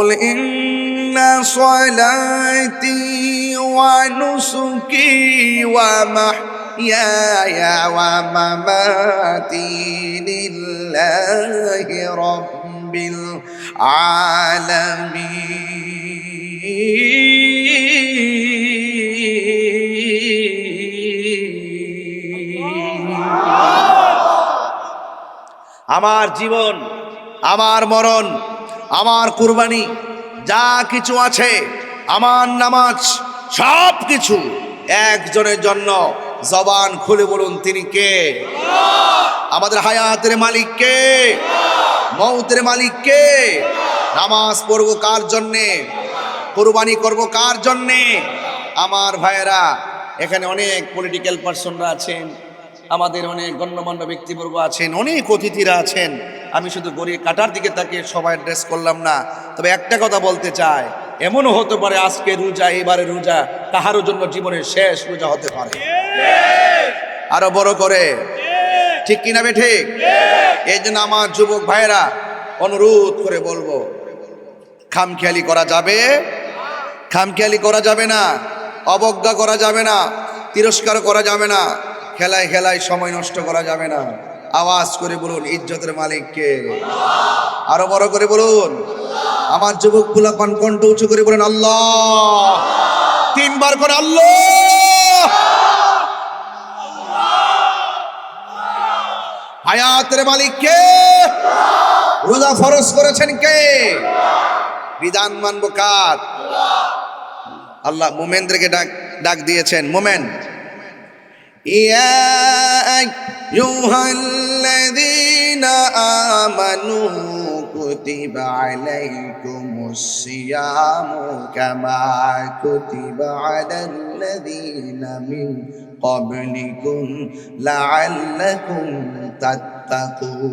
قل إن صلاتي ونسكي ومحياي ومماتي لله رب العالمين আমার জীবন, আমার মরণ, আমার কুরবানি, যা কিছু আছে, আমার নামাজ, সব কিছু একজনের জন্য। জবান খুলে বলুন, তিনি কে? আমাদের হায়াতের মালিক কে? মৌতের মালিক কে? নামাজ পড়বো কার জন্যে? কুরবানি করবো কার জন্যে? আমার ভাইয়েরা, এখানে অনেক পলিটিক্যাল পার্সনরা আছেন, আমাদের অনেক গণ্যমান্য ব্যক্তিবর্গ আছেন, অনেক অতিথিরা আছেন। আমি শুধু গড়িয়ে কাটার দিকে তাকে সবাই ড্রেস করলাম না। তবে একটা কথা বলতে চাই, এমনও হতে পারে আজকে রোজা, এবারে রোজা কাহারও জন্য জীবনের শেষ রোজা হতে পারে। আরো বড় করে, ঠিক কিনা বে ঠিক? এই জন্য আমার যুবক ভাইয়েরা অনুরোধ করে বলবো, খামখেয়ালি করা যাবে, খামখেয়ালি করা যাবে না, অবজ্ঞা করা যাবে না, তিরস্কার করা যাবে না, খেলায় খেলায় সময় নষ্ট করা যাবে না। আওয়াজ করে বলুন, ইজ্জতের মালিক কে? আরো বড় করে বলুন। আমার যুবক পোলাপান কণ্ঠ উঁচু করে বলুন, আল্লাহ। তিনবার করে আল্লাহ। হায়াতের মালিক কে? রোজা ফরজ করেছেন কে? বিধান মানবো কার? আল্লাহ মোমেনদেরকে ডাক দিয়েছেন। মোমেন, ইয়া আইয়ুহাল্লাযীনা আমানু কুতিবা আলাইকুমুস সিয়ামু কামা কুতিবা আলাল্লাযীনা মিন ক্বাবলিকুম লাআল্লাকুম তাত্তাকুন।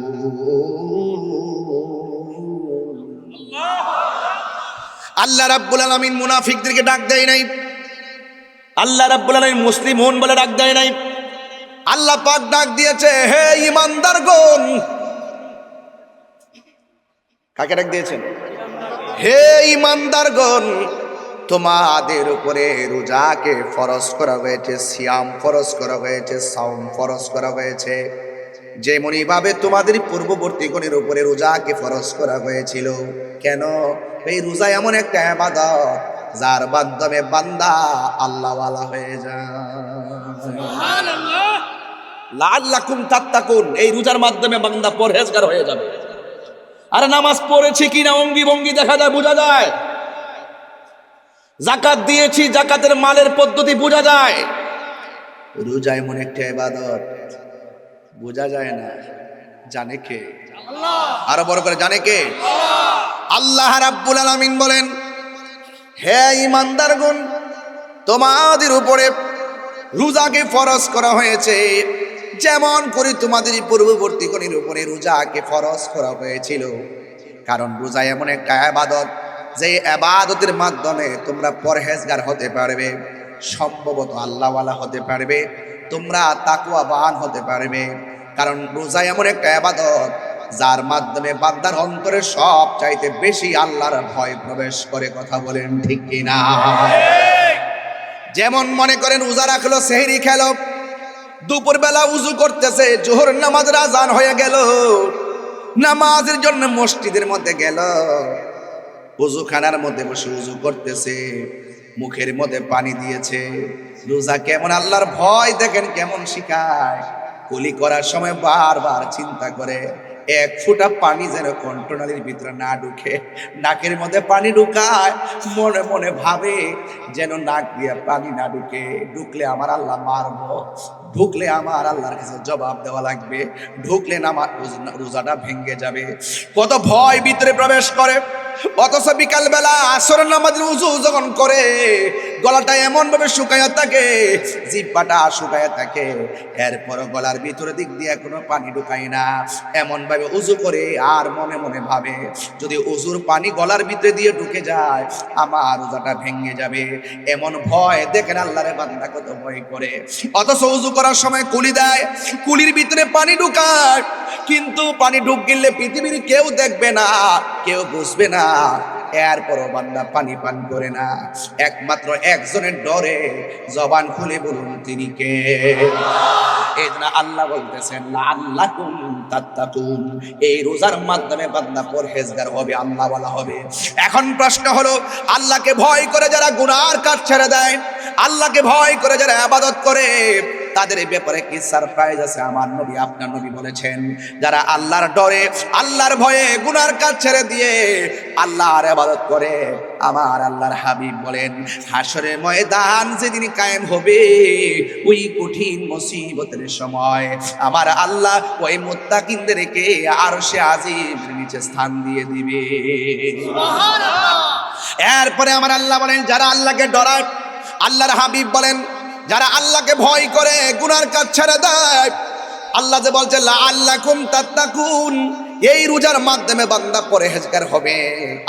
আল্লাহ রাব্বুল আলামিন মুনাফিকদেরকে ডাক দেয় নাই, আল্লাহ রাব্বুল আলামিন মুসলিম হন বলে ডাক দেয় নাই। আল্লাহ পাক ডাক দিয়েছে, হে ঈমানদারগণ। কাকে ডাক দিয়েছেন? হে ঈমানদারগণ, তোমাদের উপরে রোজাকে ফরজ করা হয়েছে, সিয়াম ফরজ করা হয়েছে, সাওম ফরজ করা হয়েছে। যেমনি ভাবে তোমাদের পূর্ববর্তীগণের উপরে রোজাকে ফরজ করা হয়েছিল। কেন? এই রোজা এমন একটা ইবাদত যার মাধ্যমে বান্দা আল্লাহওয়ালা হয়ে যায়। সুবহানাল্লাহ। লাআল্লাকুম তাত্তাকুন, এই রোজার মাধ্যমে বান্দা পরহেজগার হয়ে যাবে। আর নামাজ পড়েছি কিনা অঙ্গি ভঙ্গি দেখা যায়, বোঝা যায়। যাকাত দিয়েছি, যাকাতের মালের পদ্ধতি বোঝা যায়। রোজা এমন একটা ইবাদত বোঝা যায় না, জানে কে? আল্লাহ। আরো বড় করে, জানে কে? আল্লাহ। আল্লাহ রাব্বুল আলামিন বলেন, হে ঈমানদারগণ, তোমাদের উপরে রোজাকে ফরজ করা হয়েছে যেমন করে তোমাদের পূর্ববর্তীগণের উপরে রোজাকে ফরজ করা হয়েছিল। কারণ রোজা এমন একটা ইবাদত, যে ইবাদতের মাধ্যমে তোমরা পরহেজগার হতে পারবে, সম্ভবত আল্লাহওয়ালা হতে পারবে, তোমরা তাকওয়াবান হতে পারবে। কারণ রোজা এমন একটা ইবাদত যার মাধ্যমে বান্দার অন্তরে সব চাইতে বেশি আল্লাহর ভয় প্রবেশ করে। কথা বলেন ঠিক কিনা? যেমন মনে করেন রোজা রাখলো, সেহরি খেলো, দুপুরবেলা উজু করতেছে, জোহর নামাজের আজান হয়ে গেল, নামাজের জন্য মসজিদের মধ্যে গেল, উজুখানার মধ্যে বসে উজু করতেছে, মুখের মধ্যে পানি দিয়েছে। রোজা কেমন আল্লাহর ভয় দেখেন কেমন শিখায়। কুলি করার সময় বারবার চিন্তা করে, এক ফোঁটা পানি যেন কণ্ঠনালীর ভিতরে না ঢুকে। নাকের মধ্যে পানি ঢুকায়, মনে মনে ভাবে যেন নাক দিয়ে পানি না ঢুকে, ঢুকলে আমার আল্লাহ মারবো, ঢুকলে আমার আল্লাহর কাছে জবাব দেওয়া লাগবে, ঢুকলে না আমার রোজাটা ভেঙে যাবে। কত ভয় ভিতরে প্রবেশ করে। অথচ বিকালবেলা আসরের নামাজের উজু যখন করে, গলাটা এমন ভাবে শুকায়া থাকে, জিহ্বাটা শুকায়া থাকে, এরপর গলার ভিতরের দিক দিয়ে কোনো পানি ঢুকায় না। এমন ভাবে উজু করে আর মনে মনে ভাবে, যদি উজুর পানি গলার ভিতরে দিয়ে ঢুকে যায় আমার রোজাটা ভেঙে যাবে। এমন ভয় দেখেন আল্লাহর বান্দা কত ভয় করে। অথচ উজু করার সময় কুলি দেয়, কুলির ভিতরে পানি ঢুকায়, কিন্তু পানি ঢুক গেলে পৃথিবীর কেউ দেখবে না, কেউ বুঝবে না। এরপরও বান্দা পানি পান করে না। একমাত্র একজনের ডরে জবান খুলে বলুন তিনি কে? এই জন্য আল্লাহ বলতেছেন লাআল্লাকুম তাত্তাকুন, এই রোজার মাধ্যমে বান্দা পরহেজগার হবে, আল্লাহ ওয়ালা হবে। এখন প্রশ্ন হলো, আল্লাহকে ভয় করে যারা গুনার কাজ ছেড়ে দেয়, আল্লাহকে ভয় করে যারা ইবাদত করে, তাদের ব্যাপারে কি সারপ্রাইজ আছে? আমার নবী, আপনার নবী বলেছেন, যারা আল্লাহর ডরে, আল্লাহর ভয়ে গুনার কাজ ছেড়ে দিয়ে আল্লাহর ইবাদত করে, আমার আল্লাহর হাবিব বলেন, হাশরের ময়দান যেদিন কায়েম হবে, ওই কঠিন মুসিবতের সময় আমার আল্লাহ ওই মুত্তাকিনদেরকে আরশে আজিমের নিচে স্থান দিয়ে দিবে। সুবহানাল্লাহ। এরপরে আমার আল্লাহ বলেন, যারা আল্লাহকে ডরায়, আল্লাহর হাবিব বলেন, যারা আল্লাহকে ভয় করে গুনার কাজ ছেড়ে দেয়, আল্লাহ যে বলছে লাআল্লাকুম তাত্তাকুন, এই রোজার মাধ্যমে বান্দা পরহেজগার হবে।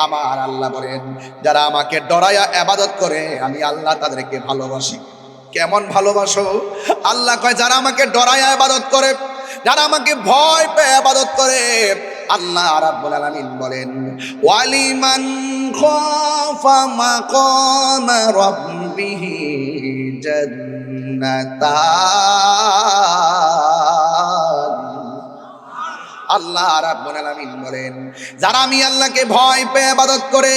আমার আল্লাহ বলেন, যারা আমাকে ডরায়া ইবাদত করে, আমি আল্লাহ তাদেরকে ভালোবাসি। কেমন ভালোবাসো? আল্লাহ কয়, যারা আমাকে ডরায়া ইবাদত করে, যারা আমাকে ভয় পেয়ে ইবাদত করে, আল্লাহ রাব্বুল আলামিন বলেন, ওয়ালিমান খাফা মাকাম রাব্বিহি জান্নাতান। আল্লাহ রাব্বুল আলামিন বলেন, যারা আমি আল্লাহকে ভয় পেয়ে ইবাদত করে,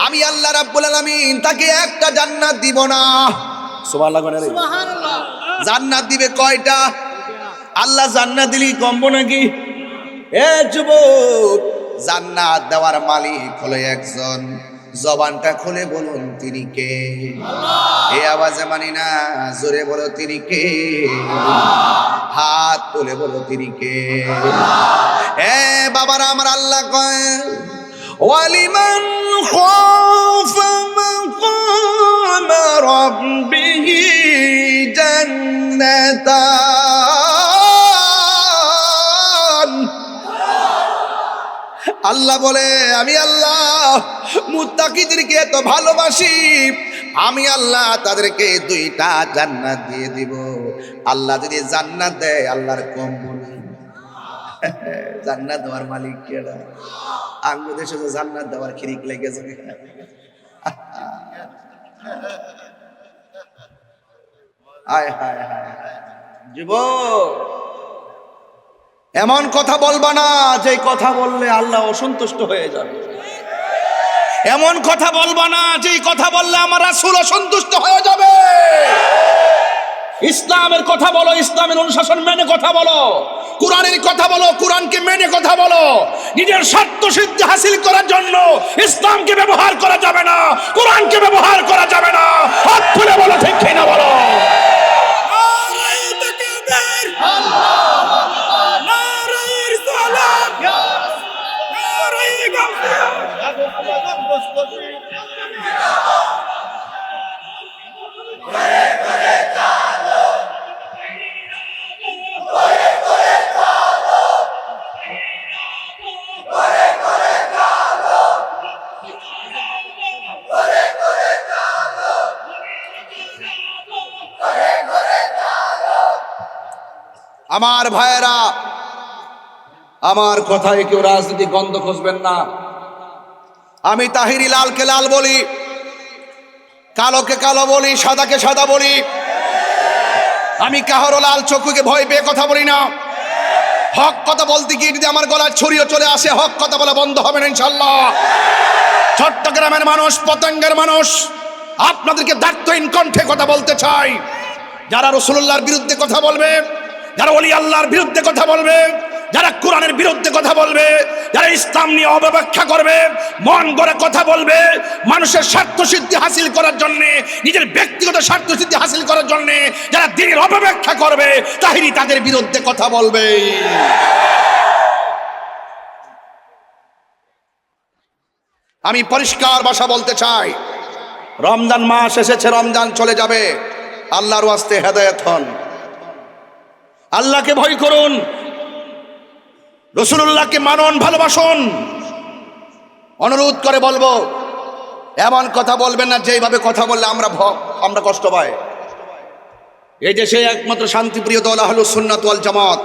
আমি আল্লাহ রাব্বুল আলামিন তাকে একটা জান্নাত দিব না। সুবহানাল্লাহ। জান্নাত দিবে কয়টা? আল্লাহ জান্নাত দিলি কমবো নাকি? এ যুবক, জান্নাত দেওয়ার মালিক হলো একজন। জবানটা খুলে বলুন তিনি কে? আল্লাহ। এই আওয়াজে মানি না, জোরে বলো তিনি কে? আল্লাহ। হাত তুলে বলো তিনি কে? আল্লাহ। এ বাবারা, আমার আল্লাহ কয়, ওয়ালিমান খাফা মাকাম রাব্বিহি জান্নাতান। আল্লাহ বলে, আমি আল্লাহ মুত্তাকিদেরকে এত ভালোবাসি, আমি আল্লাহ তাদেরকে দুইটা জান্নাত দিয়ে দিব। আল্লাহ যদি জান্নাত দেয়, আল্লাহর কম বলি? জান্নাত দেওয়ার মালিক কেডা? আঙ্গু দেশে তো জান্নাত দেওয়ার খিরিক লেগেছে। হায় হায় হায় হায় যুবক, এমন কথা বলবা না যে কথা বললে আল্লাহ অসন্তুষ্ট হয়ে যাবে। এমন কথা বলবা না যে কথা বললে আমার রাসূল অসন্তুষ্ট হয়ে যাবে। ইসলামের কথা বলো, ইসলামের অনুশাসন মেনে কথা বলো, কোরআনের কথা বলো, কোরআনকে মেনে কথা বলো। নিজের স্বার্থ সিদ্ধি হাসিল করার জন্য ইসলামকে ব্যবহার করা যাবে না, কোরআনকে ব্যবহার করা যাবে না। হাত তুলে বলো, ঠিক কিনা বলো? আমার ভাইয়েরা, আমার কথায় কেউ রাজনীতি গন্ধ খুঁজবেন না। আমি তাহিরি লালকে লাল বলি, কালোকে কালো বলি, সাদাকে সাদা বলি। আমি কাহারও লাল চক্ষুকে ভয় পেয়ে কথা বলি না। হক কথা বলতে গিয়ে যদি আমার গলায় ছড়িয়ে চলে আসে, হক কথা বলা বন্ধ হবে না ইনশাল্লাহ। চট্টগ্রামের মানুষ, পতেঙ্গের মানুষ, আপনাদেরকে দায়িত্বহীন কণ্ঠে কথা বলতে চাই। যারা রাসূলুল্লাহর বিরুদ্ধে কথা বলবে, যারা ওলি আল্লাহর বিরুদ্ধে কথা বলবে, যারা কোরআনের বিরুদ্ধে কথা বলবে, যারা ইসলাম নিয়ে অপব্যাখ্যা করবে, মন গড়ে কথা বলবে, মানুষের স্বার্থ সিদ্ধি হাসিল করার জন্য, নিজের ব্যক্তিগত স্বার্থ সিদ্ধি হাসিল করার জন্য যারা দ্বীনের অপব্যাখ্যা করবে, তাহিরি তাদের বিরুদ্ধে কথা বলবে। আমি পরিষ্কার ভাষা বলতে চাই, রমজান মাস এসেছে, রমজান চলে যাবে। আল্লাহর ওয়াস্তে হেদায়েত হন, আল্লাহকে ভয় করুন, রাসূলুল্লাহকে মানুন, ভালোবাসুন। অনুরোধ করে বলবো, এমন কথা বলবেন না যেইভাবে কথা বললে আমরা কষ্ট পাই। এই দেশে একমাত্র শান্তিপ্রিয় দল আহলুস সুন্নাত ওয়াল জামাত।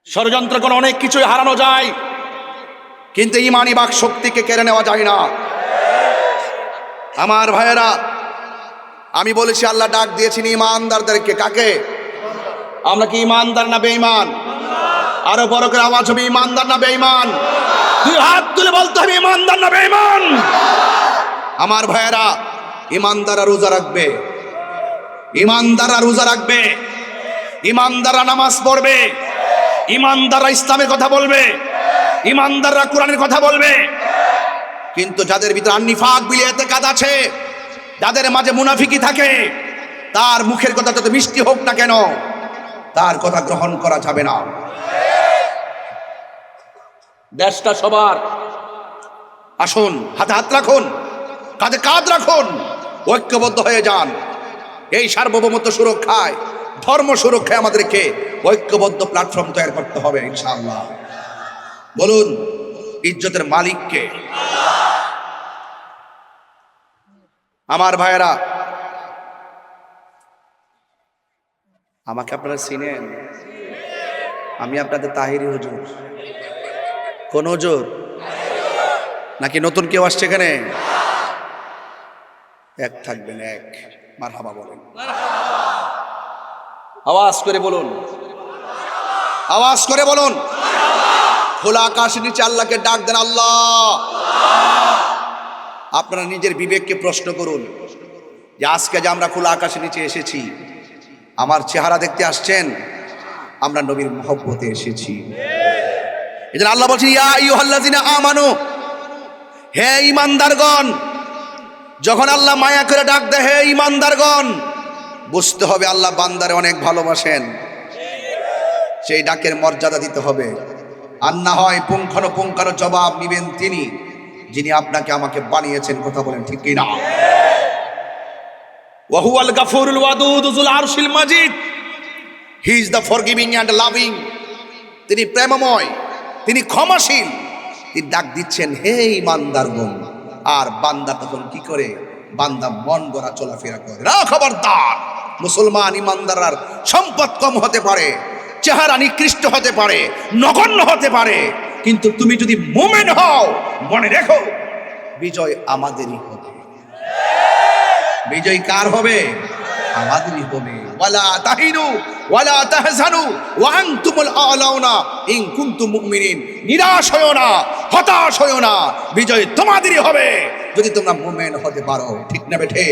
ষড়যন্ত্র করে অনেক কিছুই হারানো যায়, কিন্তু ইমানি বাক শক্তিকে কেড়ে নেওয়া যায় না। আমার ভাইয়েরা, আমি বলেছি আল্লাহ ডাক দিয়েছেন ইমানদারদেরকে। কাকে? আমরা কি ইমানদার না বেঈমান? আরো বড় করে আওয়াজ হবে, ইমানদার না বেঈমান? দুই হাত তুলে বলতে হবে, ইমানদার না বেঈমান? আমার ভাইয়েরা, ইমানদাররা রোজা রাখবে, ইমানদাররা রোজা রাখবে, ইমানদাররা নামাজ পড়বে, ইমানদাররা ইসলামের কথা বলবে, ইমানদাররা কোরআনের কথা বলবে। কিন্তু যাদের ভিতরে আন্নিফাক বিলিয়াতে কাজ আছে, যাদের মাঝে মুনাফিকি থাকে, তার মুখের কথা যত মিষ্টি হোক না কেন, তার কথা গ্রহণ করা যাবে না। দেশটা সবার। আসুন, হাতে হাত রাখুন, কাঁধে কাঁধ রাখুন, ঐক্যবদ্ধ হয়ে যান। এই সার্বভৌমত্ব সুরক্ষায়, ধর্ম সুরক্ষায় আমাদেরকে ঐক্যবদ্ধ প্ল্যাটফর্ম তৈরি করতে হবে ইনশাআল্লাহ। বলুন, ইজ্জতের মালিককে? আমার ভাইয়েরা, আমাকে আপনারা চিনেন? আমি আপনাদের তাহিরি হুজুর। কোন হুজুর? নাকি নতুন কেউ আসছে এখানে? এক থাকবেন, এক। মারহাবা বলেন, আওয়াজ করে বলুন, আওয়াজ করে বলুন। খোলা আকাশের নিচে আল্লাহকে ডাক দেন, আল্লাহ। আপনারা নিজের বিবেককে প্রশ্ন করুন যে আজকে যে আমরা খোলা আকাশের নিচে এসেছি, আমার চেহারা দেখতে আসছেন? আমরা নবীর মহব্বতে এসেছি। এজন্য আল্লাহ বলছেন, ইয়া আইয়ুহাল্লাযিনা আমানু, হে ঈমানদারগণ। যখন আল্লাহ মায়া করে ডাক দেয়, হে ঈমানদারগণ, বুঝতে হবে আল্লাহ বান্দারে অনেক ভালোবাসেন। সেই ডাকের মর্যাদা দিতে হবে। আর না হয় পুঙ্খানুপুঙ্খানু জবাব নিবেন তিনি, যিনি আপনাকে আমাকে বানিয়েছেন। কথা বলেন ঠিক কি না? ওয়া হুয়াল গাফুরুল ওয়াদুদ যুল আরশিল মাজিদ। He is the forgiving and loving. তিনি প্রেমময়, তিনি ক্ষমাশীল। তিনি ডাক দিচ্ছেন, হে ঈমানদারগণ। আর বান্দা তখন কি করে? বান্দা মন গড়া চলাফেরা করে না। খবরদার, মুসলমান ঈমানদাররা সম্পদ কম হতে পারে, চেহারা নিকৃষ্ট হতে পারে, নগণ্য হতে পারে, কিন্তু তুমি যদি মুমিন হও, মনে রেখো বিজয় আমাদেরই হবে। বিজয় কার হবে? আমাদেরই হবে। ওয়ালা তাহিনু ওয়ালা তাহজানু ওয়া আনতুমুল আ'লাউনা ইন কুনতুম মুমিনিন। নিরাশ হয়ো না, হতাশ হয়ো না, বিজয় তোমাদেরই হবে যদি তোমরা মুমিন হতে পারো। ঠিক না বেঠে?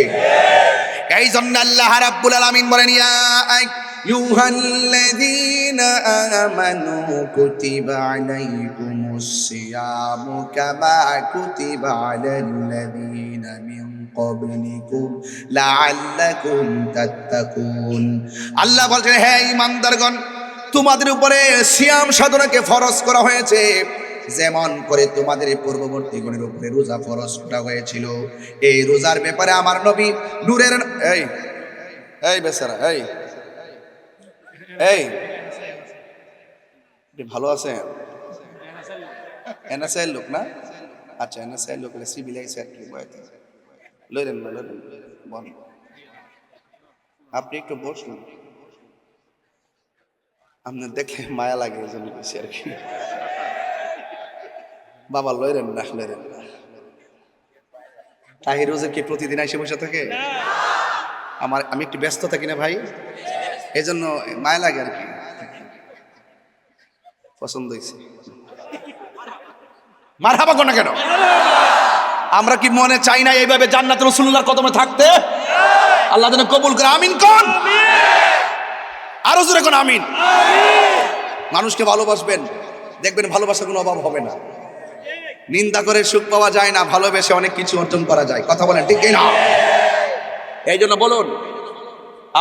এই জন্য আল্লাহ রাব্বুল আলামিন বলেন, ইয়া আইয়ুহাল্লাযীনা আমানু কুতিবা আলাইকুমুস সিয়ামু কামা কুতিবা আলাল্লাযীনা মিন ক্বাবলিকুম লাআল্লাকুম তাত্তাকুন। আল্লাহ বলছেন, হে ঈমানদারগণ, তোমাদের উপরে সিয়াম সাধনাকে ফরজ করা হয়েছে, যেমন করে তোমাদের পূর্ববর্তী গণের উপরে রোজা ফরজ করা হয়েছিল। এই রোজার ব্যাপারে আমার নবী নূরের এই বেচারা এই ভালো আছে? এনএসআই লোক না? আচ্ছা, এনএসআই লোক সিভিলাইছে আর কি বয়তে লইলেন না, লইলেন বল। আপনি একটু বসুন, আপনার দেখে মায়া লাগে, এই জন্য বেশি আর কি। বাবা লইলেন না, লইলেন না। তাহির রোজের কি প্রতিদিন এসে বসে থাকে? আমি একটু ব্যস্ত থাকি না ভাই, এই জন্য মায়া লাগে আর কি। পছন্দ হয়েছে, মারহাবা কোন না কেন? আমরা কি মনে চাই না এইভাবে জান্নাতে রাসূলুল্লাহর কদমে থাকতে? আল্লাহ যেন কবুল করে। আমিন কোন? আরো জোরে কোন আমিন। মানুষকে ভালোবাসবেন, দেখবেন ভালোবাসার কোনো অভাব হবে না। নিন্দা করে সুখ পাওয়া যায় না, ভালোবেসে অনেক কিছু অর্জন করা যায়। কথা বলেন ঠিক না? এই জন্য বলুন,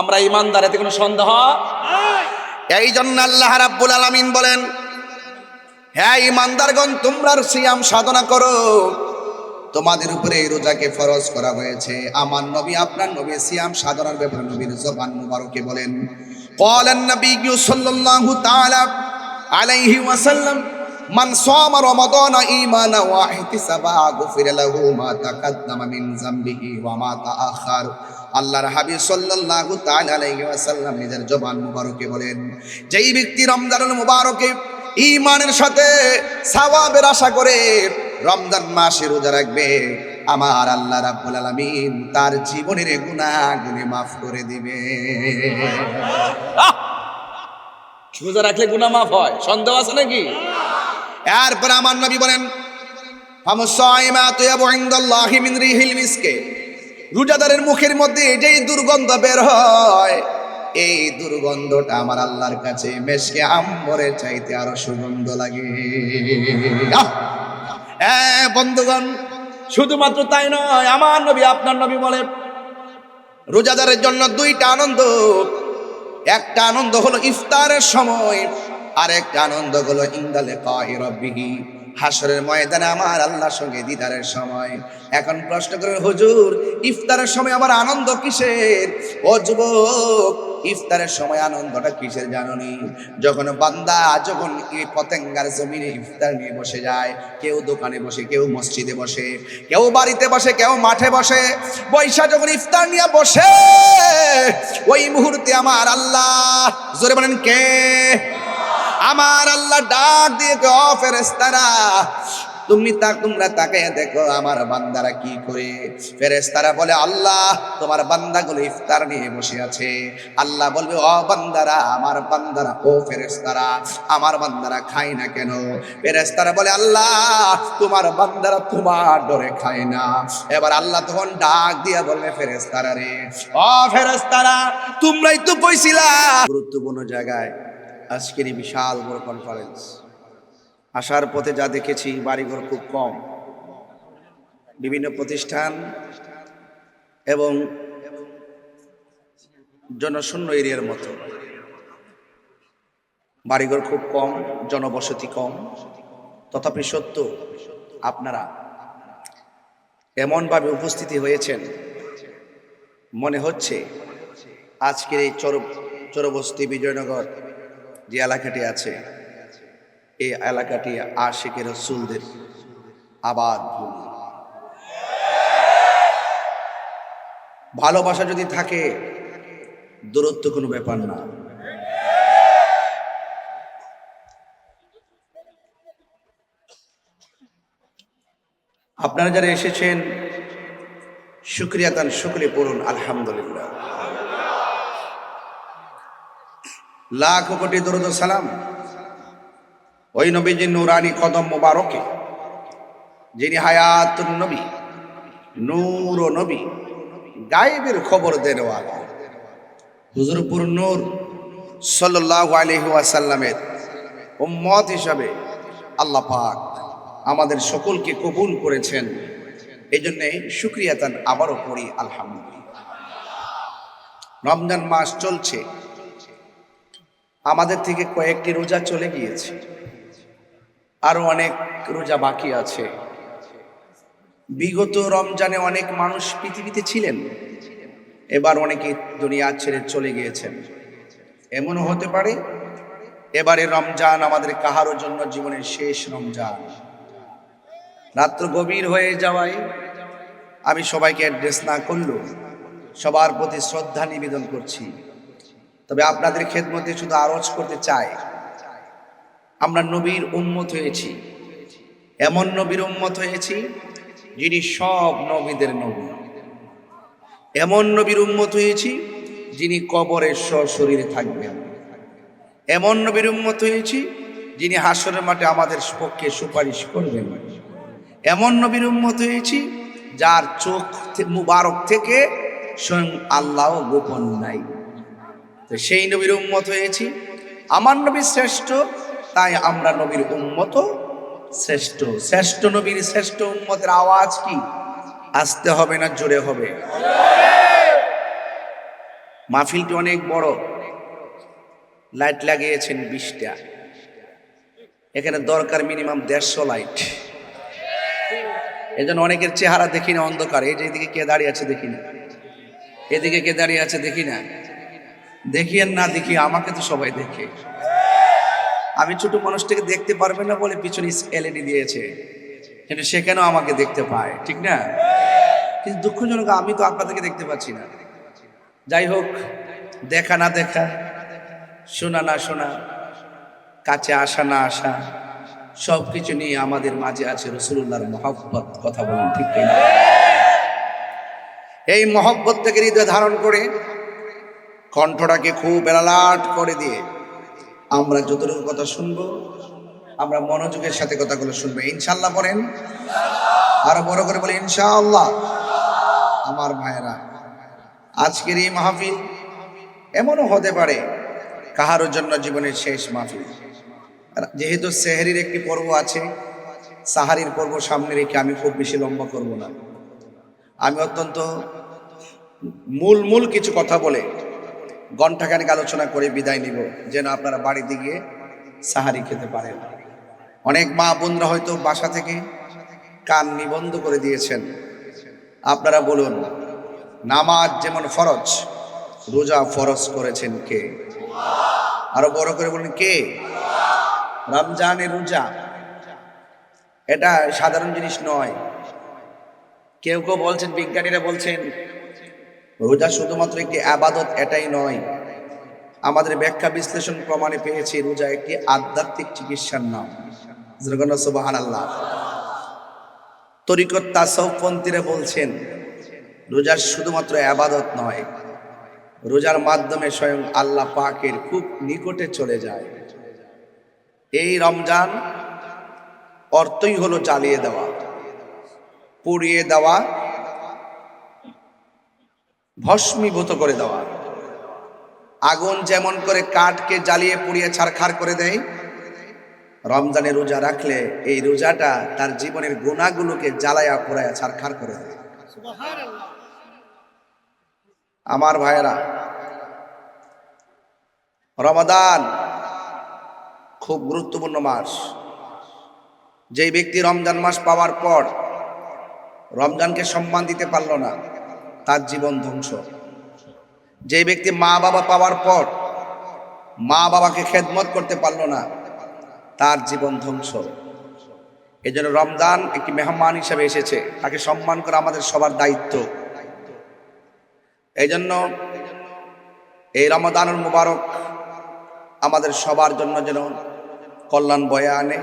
আমরা ঈমানদার, এতে কোনো সন্দেহ? এই জন্য আল্লাহ রাব্বুল আলামিন বলেন, হে ঈমানদারগণ, তোমরা সিয়াম সাধনা করো, তোমাদের উপরে এই রোজাকে ফরজ করা হয়েছে। আমার নবী, আপনার নবী সিয়াম সাধনার ব্যাপারে নবীর জবান মুবারকে বলেন, ক্বালান নাবিয়্যু সাল্লাল্লাহু তাআলা আলাইহি ওয়াসাল্লাম, মান সামা রমাদানা ঈমানান ওয়া ইহতিসাবা গুফিরা লাহু মা তাকাদ্দামা মিন যামবিহি ওয়া মা তাআখার। আল্লাহর হাবিব সাল্লাল্লাহু তাআলা আলাইহি ওয়াসাল্লাম নিজের জবান মুবারকে বলেন, যেই ব্যক্তি রমজানুল মুবারকে ঈমানের সাথে সওয়াবের আশা করে রমজান মাসে রোজা রাখবে, আমার আল্লাহ রাব্বুল আলামিন তার জীবনের গুনাহগুলি মাফ করে দিবে। রোজা রাখলে গুনাহ মাফ হয়, সন্দেহ আছে নাকি? এরপর আমার নবী বলেন, ফামুসাইমাতু ইয়াবু ইনদাল্লাহি মিন রিহিল মিসকে, রোজাদারের মুখের মধ্যে যেই দুর্গন্ধ বের হয়, এই দুর্গন্ধটা আমার আল্লাহর কাছে মেশকে আম্বরের চাইতে আরো সুগন্ধ লাগে। বন্ধুগণ, শুধুমাত্র তাই নয়, আমার নবী আপনার নবী বলে রোজাদারের জন্য দুইটা আনন্দ। একটা আনন্দ হলো ইফতারের সময়, আর একটা আনন্দ হলো ইনদা লিকাই রাব্বিহি, হাসরের ময়দানে আমার আল্লাহর সঙ্গে দিদারের সময়। এখন প্রশ্ন করেন, হুজুর ইফতারের সময় আবার আনন্দ কিসের? ও যুবক, ইফতারের সময় আনন্দটা কিসের জানোনি? যখন বান্দা যখন এই পতেঙ্গার জমিনে ইফতার নিয়ে বসে যায়, কেউ দোকানে বসে, কেউ মসজিদে বসে, কেউ বাড়িতে বসে, কেউ মাঠে বসে, বৈশা যখন ইফতার নিয়ে বসে, ওই মুহূর্তে আমার আল্লাহ, জোরে বলেন কে? আমার আল্লাহ ডাক দিয়ে ও ফেরেশতারা, তোমরা তাকায় দেখো আমার বান্দারা কি করে। ফেরেশতারা বলে, আল্লাহ তোমার বান্দাগুলো ইফতার নিয়ে বসে আছে। আল্লাহ বলবে, ও বান্দারা, আমার বান্দারা, ও ফেরেশতারা, আমার বান্দারা খায় না কেন? ফেরেশতারা বলে, আল্লাহ তোমার বান্দারা তোমার ডরে খায় না। এবার আল্লাহ তখন ডাক দিয়ে বলবে, ফেরেশতারা রে, ও ফেরেশতারা, তোমরাই তো কইছিলা। গুরুত্বপূর্ণ জায়গায় আজকের এই বিশাল বড় কনফারেন্স, আসার পথে যা দেখেছি, বাড়িঘর খুব কম, বিভিন্ন প্রতিষ্ঠান এবং জনশূন্য এরিয়ার মতো, বাড়িঘর খুব কম, জনবসতি কম। তথাপি সত্য, আপনারা এমনভাবে উপস্থিতি হয়েছেন, মনে হচ্ছে আজকের এই চরবস্তি বিজয়নগর যে এলাকাটি আছে, এই এলাকাটি আশিকে রাসূলদের আবাদ ভূমি। ভালোবাসা যদি থাকে, দূরত্ব কোনো ব্যাপার না। আপনারা যারা এসেছেন, শুকরিয়া তান শুকরিয়া পড়ুন আলহামদুলিল্লাহ। লাখ কোটি দরুদ ও সালাম ওই নবীজির নূরানি কদম মোবারকে, যিনি হায়াতুন নবী, নূর ও নবী, গায়েবের খবর দেওয়ালা, হুজুরপুর নূর সাল্লাল্লাহু আলাইহি ওয়াসাল্লামের উম্মত হিসাবে আল্লাহ পাক আমাদের সকলকে কবুল করেছেন। এই জন্য শুকরিয়া তান আবারও পড়ি আলহামদুলিল্লাহ। রমজান মাস চলছে, আমাদের থেকে কয়েকটি রোজা চলে গিয়েছে, আরো অনেক রোজা বাকি আছে। বিগত রমজানে অনেক মানুষ পৃথিবীতে ছিলেন, এবার অনেকে দুনিয়া ছেড়ে চলে গিয়েছেন। এমনও হতে পারে এবারে রমজান আমাদের কাহারও জন্য জীবনের শেষ রমজান। রাত্র গভীর হয়ে যাওয়ায় আমি সবাইকে অ্যাড্রেস না করলেও সবার প্রতি শ্রদ্ধা নিবেদন করছি। তবে আপনাদের খেদমতে শুধু আরজ করতে চাই, আমরা নবীর উম্মত হয়েছি, এমন নবীর উম্মত হয়েছি যিনি সব নবীদের নবী। এমন নবীর উম্মত হয়েছি যিনি কবরে সশরীরে থাকবেন। এমন নবীর উম্মত হয়েছি যিনি হাসরের মাঠে আমাদের পক্ষে সুপারিশ করবেন। এমন নবীর উম্মত হয়েছি যার চোখ মুবারক থেকে স্বয়ং আল্লাহ গোপন নাই। তো সেই নবীর উম্মত হয়েছি। আমার নবী শ্রেষ্ঠ, তাই আমরা নবীর উম্মত শ্রেষ্ঠ। শ্রেষ্ঠ নবীর শ্রেষ্ঠ উম্মতের আওয়াজ কি? আসতে হবে না জোরে হবে? মাহফিলটি অনেক বড়, লাইট লাগিয়েছেন 20টা, এখানে দরকার মিনিমাম 150 লাইট। এই জন্য অনেকের চেহারা দেখি না, অন্ধকার। এই যে এদিকে কে দাঁড়িয়ে আছে দেখি না, এদিকে কে দাঁড়িয়ে আছে দেখি না। দেখি আর না দেখি, আমাকে তো সবাই দেখে। আমি ছোট মানুষটাকে দেখতে পারবে না বলে পিছনে এলইডি দিয়েছে, কিন্তু সেখানেও আমাকে দেখতে পায়, ঠিক না? কিন্তু দুঃখজনক, আমি তো আপনাদেরকে দেখতে পাচ্ছি না। যাই হোক, দেখা না দেখা, শোনা না শোনা, কাছে আসা না আসা সব কিছু নিয়ে আমাদের মাঝে আছে রাসূলুল্লাহর মহব্বত। কথা বলেন ঠিক কিনা? এই মহব্বত থেকে হৃদয় ধারণ করে কণ্ঠটাকে খুব এলালাট করে দিয়ে আমরা যতটুকু কথা শুনবো আমরা মনোযোগের সাথে কথাগুলো শুনবো ইনশাআল্লাহ। বলেন আরো বড় করে বলে ইনশাআল্লাহ। আমার ভাইয়েরা, আজকের এই মাহফিল এমনও হতে পারে কাহারোর জন্য জীবনের শেষ মাহফিল। যেহেতু সেহরির একটি পর্ব আছে, সাহারির পর্ব সামনে রেখে আমি খুব বেশি লম্বা করব না। আমি অত্যন্ত মূল কিছু কথা বলে ঘণ্টাখানেক আলোচনা করে বিদায় নিব, যেন আপনারা বাড়িতে গিয়ে সাহারি খেতে পারেন। অনেক মা বোনরা হয়তো বাসা থেকে কান নিবন্ধ করে দিয়েছেন। আপনারা বলুন, নামাজ যেমন ফরজ, রোজা ফরজ করেছেন কে? আরো বড় করে বলুন কে? রমজানের রোজা এটা সাধারণ জিনিস নয়। কেউ কেউ বলছেন, বিজ্ঞানীরা বলছেন রোজা শুধুমাত্র একটি আবাদত, এটাই নয়। আমাদের ব্যাখ্যা বিশ্লেষণ প্রমাণে পেয়েছি রোজা একটি আধ্যাত্মিক চিকিৎসার নাম। সুবহানাল্লাহ। তরিকত তাসাউফপন্থীরা বলছেন রোজা শুধুমাত্র আবাদত নয়, রোজার মাধ্যমে স্বয়ং আল্লাহ পাকের খুব নিকটে চলে যায়। এই রমজান অর্থই হলো জ্বালিয়ে দেওয়া, পুড়িয়ে দেওয়া, ভস্মীভূত করে দেওয়া। আগুন যেমন করে কাঠকে জ্বালিয়ে পুড়িয়ে ছারখার করে দেয়, রমজানে রোজা রাখলে এই রোজাটা তার জীবনের গুনাহগুলোকে জ্বালায়া পোড়ায়া ছারখার করে দেয়। আমার ভাইয়েরা, রমাদান খুব গুরুত্বপূর্ণ মাস। যেই ব্যক্তি রমজান মাস পাওয়ার পর রমজানকে সম্মান দিতে পারল না, তার জীবন ধ্বংস। যে ব্যক্তি মা বাবা পাওয়ার পর মা বাবাকে খেদমত করতে পারল না, তার জীবন ধ্বংস। এই জন্য রমজান একটি মেহমান হিসেবে এসেছে, তাকে সম্মান করা আমাদের সবার দায়িত্ব। এই জন্য এই রমাদানুল মুবারক আমাদের সবার জন্য যেন কল্যাণ বয়ে আনে।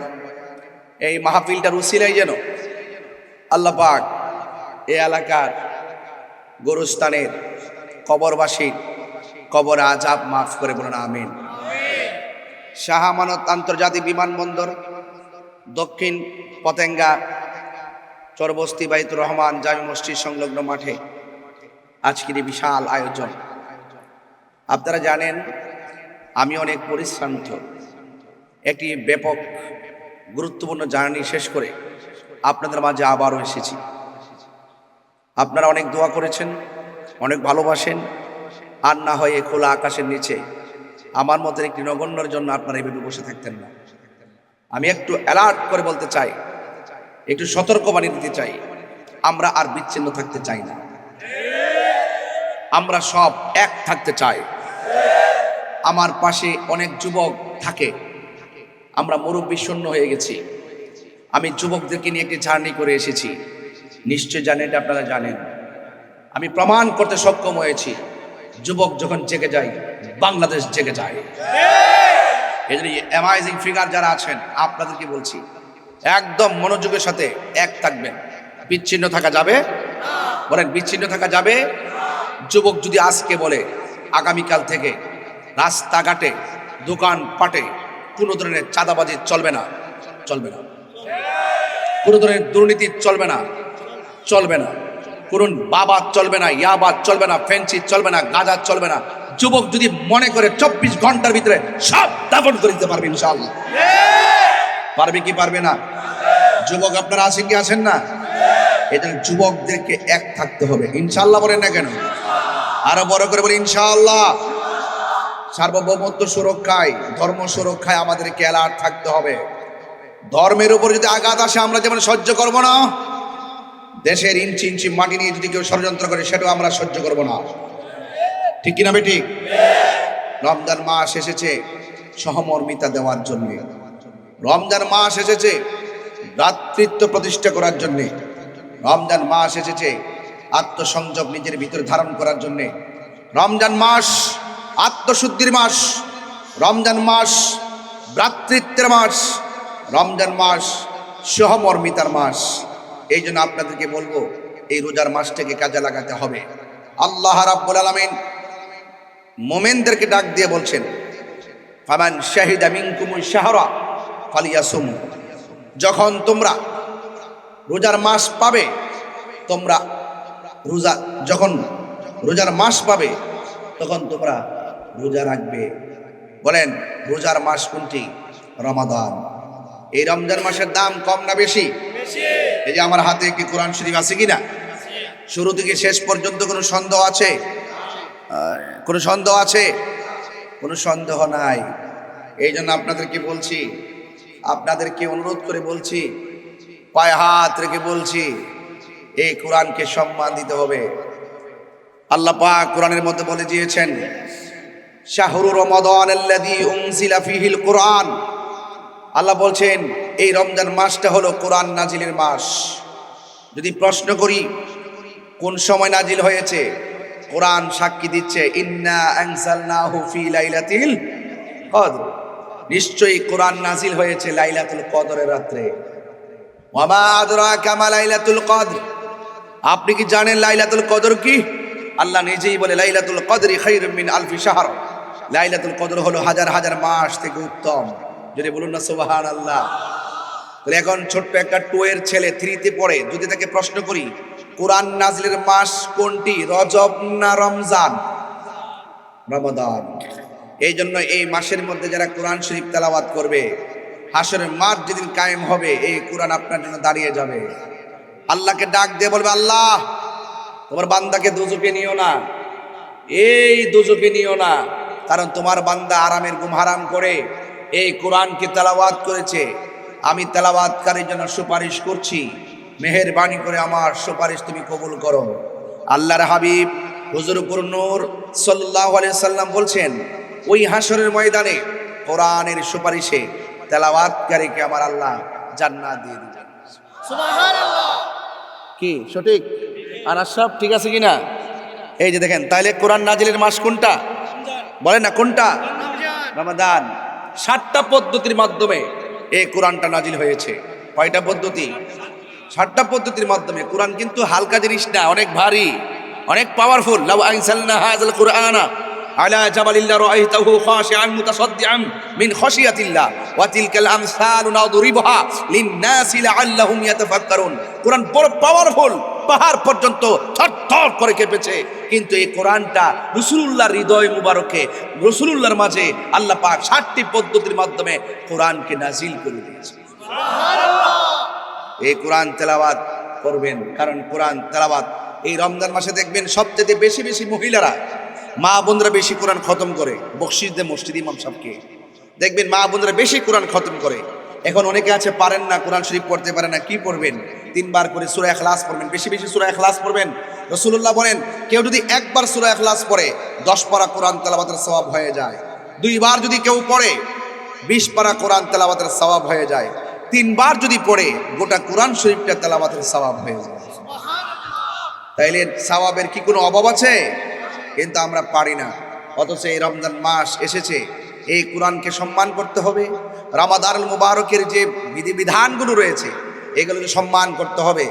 এই মাহফিলটার উসিলায় যেন আল্লাহ পাক এই এলাকার গোরস্থানের কবরবাসীর কবর আযাব মাফ করে, বলুন আমিন। শাহ আমানত আন্তর্জাতিক বিমানবন্দর, দক্ষিণ পতেঙ্গা, চরবস্তি বাইতুর রহমান জামি মসজিদ সংলগ্ন মাঠে আজকের এই বিশাল আয়োজন। আপনারা জানেন আমি অনেক পরিশ্রান্ত, একটি ব্যাপক গুরুত্বপূর্ণ জার্নি শেষ করে আপনাদের মাঝে আবারও এসেছি। আপনারা অনেক দোয়া করেছেন, অনেক ভালোবাসেন, আর না হয় এই খোলা আকাশের নিচে আমার মতের একটি নগণ্যর জন্য আপনারা এইভাবে বসে থাকতেন না। আমি একটু অ্যালার্ট করে বলতে চাই, একটু সতর্কবাণী দিতে চাই, আমরা আর বিচ্ছিন্ন থাকতে চাই না, আমরা সব এক থাকতে চাই। আমার পাশে অনেক যুবক থাকে, আমরা মুরব্বি শূন্য হয়ে গেছি। আমি যুবকদেরকে নিয়ে একটি জার্নি করে এসেছি, নিশ্চয় জানেন, এটা আপনারা জানেন। আমি প্রমাণ করতে সক্ষম হয়েছি, যুবক যখন জেগে যায় বাংলাদেশ জেগে যায়। এই জন্য অ্যামাইজিং ফিগার যারা আছেন আপনাদেরকে বলছি, একদম মনোযোগের সাথে এক থাকবেন। বিচ্ছিন্ন থাকা যাবে? বলেন বিচ্ছিন্ন থাকা যাবে? যুবক যদি আজকে বলে আগামীকাল থেকে রাস্তাঘাটে দোকান পাটে কোনো ধরনের চাঁদাবাজি চলবে না, চলবে না। কোনো ধরনের দুর্নীতি চলবে না, চলবে না। কোন বাবা চলবে না, ইয়াবাদ চলবে না, ফেন্সি চলবে না, গাঁজা চলবে না। যুবক যদি মনে করে 24 ঘন্টার ভিতরে সব দাফন করে দিতে পারবে ইনশাআল্লাহ। পারবে কি পারবে না? যুবক আপনারা আছেন কি আছেন না? এটা যুবকদেরকে এক থাকতে হবে ইনশাআল্লাহ। বলেন না কেন? আরো বড় করে বলি ইনশাআল্লাহ। সার্বভৌমত্ব সুরক্ষায়, ধর্ম সুরক্ষায় আমাদেরকে অ্যালার্ট থাকতে হবে। ধর্মের উপর যদি আঘাত আসে আমরা যেমন সহ্য করব না, দেশের ইঞ্চি ইঞ্চি মাটি নিয়ে যদি কেউ ষড়যন্ত্র করে সেটাও আমরা সহ্য করব না। ঠিক কিনা বেঠিক? রমজান মাস এসেছে সহমর্মিতা দেওয়ার জন্য, রমজান মাস এসেছে ভ্রাতৃত্ব প্রতিষ্ঠা করার জন্য, রমজান মাস এসেছে আত্মসংযম নিজের ভিতরে ধারণ করার জন্য। রমজান মাস আত্মশুদ্ধির মাস, রমজান মাস ভ্রাতৃত্বের মাস, রমজান মাস সহমর্মিতার মাস। এই জন্য আপনাদেরকে বলবো এই রোজার মাসটাকে কাজে লাগাতে হবে। আল্লাহ রাব্বুল আলামিন মুমিনদেরকে ডাক দিয়ে বলছেন, ফামান শাহিদা মিনকুমুশ শাহরা ফালিয়াসুম। যখন তোমরা রোজার মাস পাবে, তোমরা যখন রোজার মাস পাবে তখন তোমরা রোজা রাখবে। বলেন রোজার মাস কোনটি? রমাদান। এই রমজান মাসের দাম কম না বেশি? এই যে আমার হাতে কি কোরআন শরীফ আছে কিনা, শুরু থেকে শেষ পর্যন্ত কোনো সন্দেহ আছে? কোনো সন্দেহ আছে? কোনো সন্দেহ নাই। এই জন্য আপনাদেরকে বলছি, আপনাদেরকে অনুরোধ করে বলছি, পায়ে হাত রেখে বলছি, এই কোরআনকে সম্মান দিতে হবে। আল্লাহ পাক কোরআনের মধ্যে বলে দিয়েছেন, শাহরু রমাদানাল্লাযী উনজিলা ফীহিল কোরআন। আল্লাহ বলছেন এই রমজান মাসটা হলো কোরআন নাজিলের মাস। যদি প্রশ্ন করি কোন সময় নাজিল হয়েছে, কোরআন সাক্ষী দিচ্ছে, ইন্না আনজালনাহু ফী লাইলাতিল কদর। নিশ্চয়ই কোরআন নাজিল হয়েছে লাইলাতুল কদরের রাত্রে। ওয়া মা আদরাকা মা লাইলাতুল কদর। আপনি কি জানেন লাইলাতুল কদর কি? আল্লাহ নিজেই বলে, লাইলাতুল কদরি খায়রুম মিন আলফি শাহর। লাইলাতুল কদর হলো হাজার হাজার মাস থেকে উত্তম। যদি বলুন না সুবহানাল্লাহ। তাহলে এখন ছোট্ট একটা 2 এর ছেলে 3 তে পড়ে, যদি তাকে প্রশ্ন করি কোরআন নাজিলের মাস কোনটি, রজব না রমজান? রমাদান। এই জন্য এই মাসের মধ্যে যারা কোরআন শরীফ তেলাওয়াত করবে, হাসরের মাঠ যেদিন কায়েম হবে, এই কোরআন আপনার জন্য দাঁড়িয়ে যাবে। আল্লাহকে ডাক দিয়ে বলবে, আল্লাহ তোমার বান্দাকে দোজখে নিও না, এই দোজখে নিও না, কারণ তোমার বান্দা আরামের ঘুম হারাম করে এই কোরআনকে তেলাওয়াত করেছে। আমি তেলাওয়াতকারীর জন্য সুপারিশ করছি, মেহেরবানি করে আমার সুপারিশ তুমি কবুল করো। আল্লাহর হাবিব হুজুরপুর নূর সাল্লাল্লাহু আলাইহি সাল্লাম বলছেন, ওই হাসরের ময়দানে কোরআনের সুপারিশে তেলাওয়াতকারীকে আমার আল্লাহ জান্নাত দিয়ে দিবেন। সুবহানাল্লাহ। কি সঠিক? আর সব ঠিক আছে কিনা? এই যে দেখেন, তাইলে কোরআন নাজিলের মাস কোনটা বলেন না, কোনটা? রমাদান। 7টা পদ্ধতির মাধ্যমে এই কোরআনটা নাজিল হয়েছে। কয়টা পদ্ধতি? 7টা পদ্ধতির মাধ্যমে। কোরআন কিন্তু হালকা জিনিস না, অনেক ভারী, অনেক পাওয়ারফুল। লাউ আনসালনা হাযাল কুরআনা আলা জাবালিন লারাআইতাহু খাশিআন মুতাসাদ্দিআন মিন খাশিয়াতিল্লাহ ওয়া তিলকাল আমসালু নাদরিবুহা লিন-নাসি লাআল্লাহুম ইয়াতাফাক্কারুন। কোরআন বড় পাওয়ারফুল, পাহাড় পর্যন্ত থরথর করে কেঁপেছে, কিন্তু এই কোরআনটা রাসূলুল্লাহর হৃদয় মুবারকে, রাসূলুল্লাহর মাঝে আল্লাহ পাক 7টি পদ্ধতির মাধ্যমে কোরআনকে নাজিল করে দিয়েছে। সুবহানাল্লাহ। এই কোরআন তেলাওয়াত করবেন, কারণ কোরআন তেলাওয়াত এই রমজান মাসে দেখবেন সবচেয়ে বেশি বেশি মহিলারা, মা বোনরা বেশি কোরআন খতম করে। বকশিশ দেয় মসজিদ ইমাম সাহেবকে, দেখবেন মা বোনরা বেশি কোরআন খতম করে। এখন অনেকে আছে পারেন না, কোরআন শরীফ পড়তে পারে না, কি পড়বেন? 3 বার করে সূরা ইখলাস পড়বেন, বেশি বেশি সূরা ইখলাস পড়বেন। রাসূলুল্লাহ বলেন, কেউ যদি 1 বার সূরা ইখলাস পড়ে 10 পারা কোরআন তেলাওয়াতের সওয়াব হয়ে যায়। 2 বার যদি কেউ পড়ে 20 পারা কোরআন তেলাওয়াতের সওয়াব হয়ে যায়। 3 বার যদি পড়ে গোটা কোরআন শরীফটা তেলাওয়াতের সওয়াব হয়ে যায়। তাইলে সওয়াবের কি কোনো অভাব আছে? কিন্তু আমরা পারি না। অথচ এই রমজান মাস এসেছে, এই কোরআনকে সম্মান করতে হবে। রমাদানুল মুবারকের যে বিধিবিধানগুলো রয়েছে এগুলোকে সম্মান করতে হবে।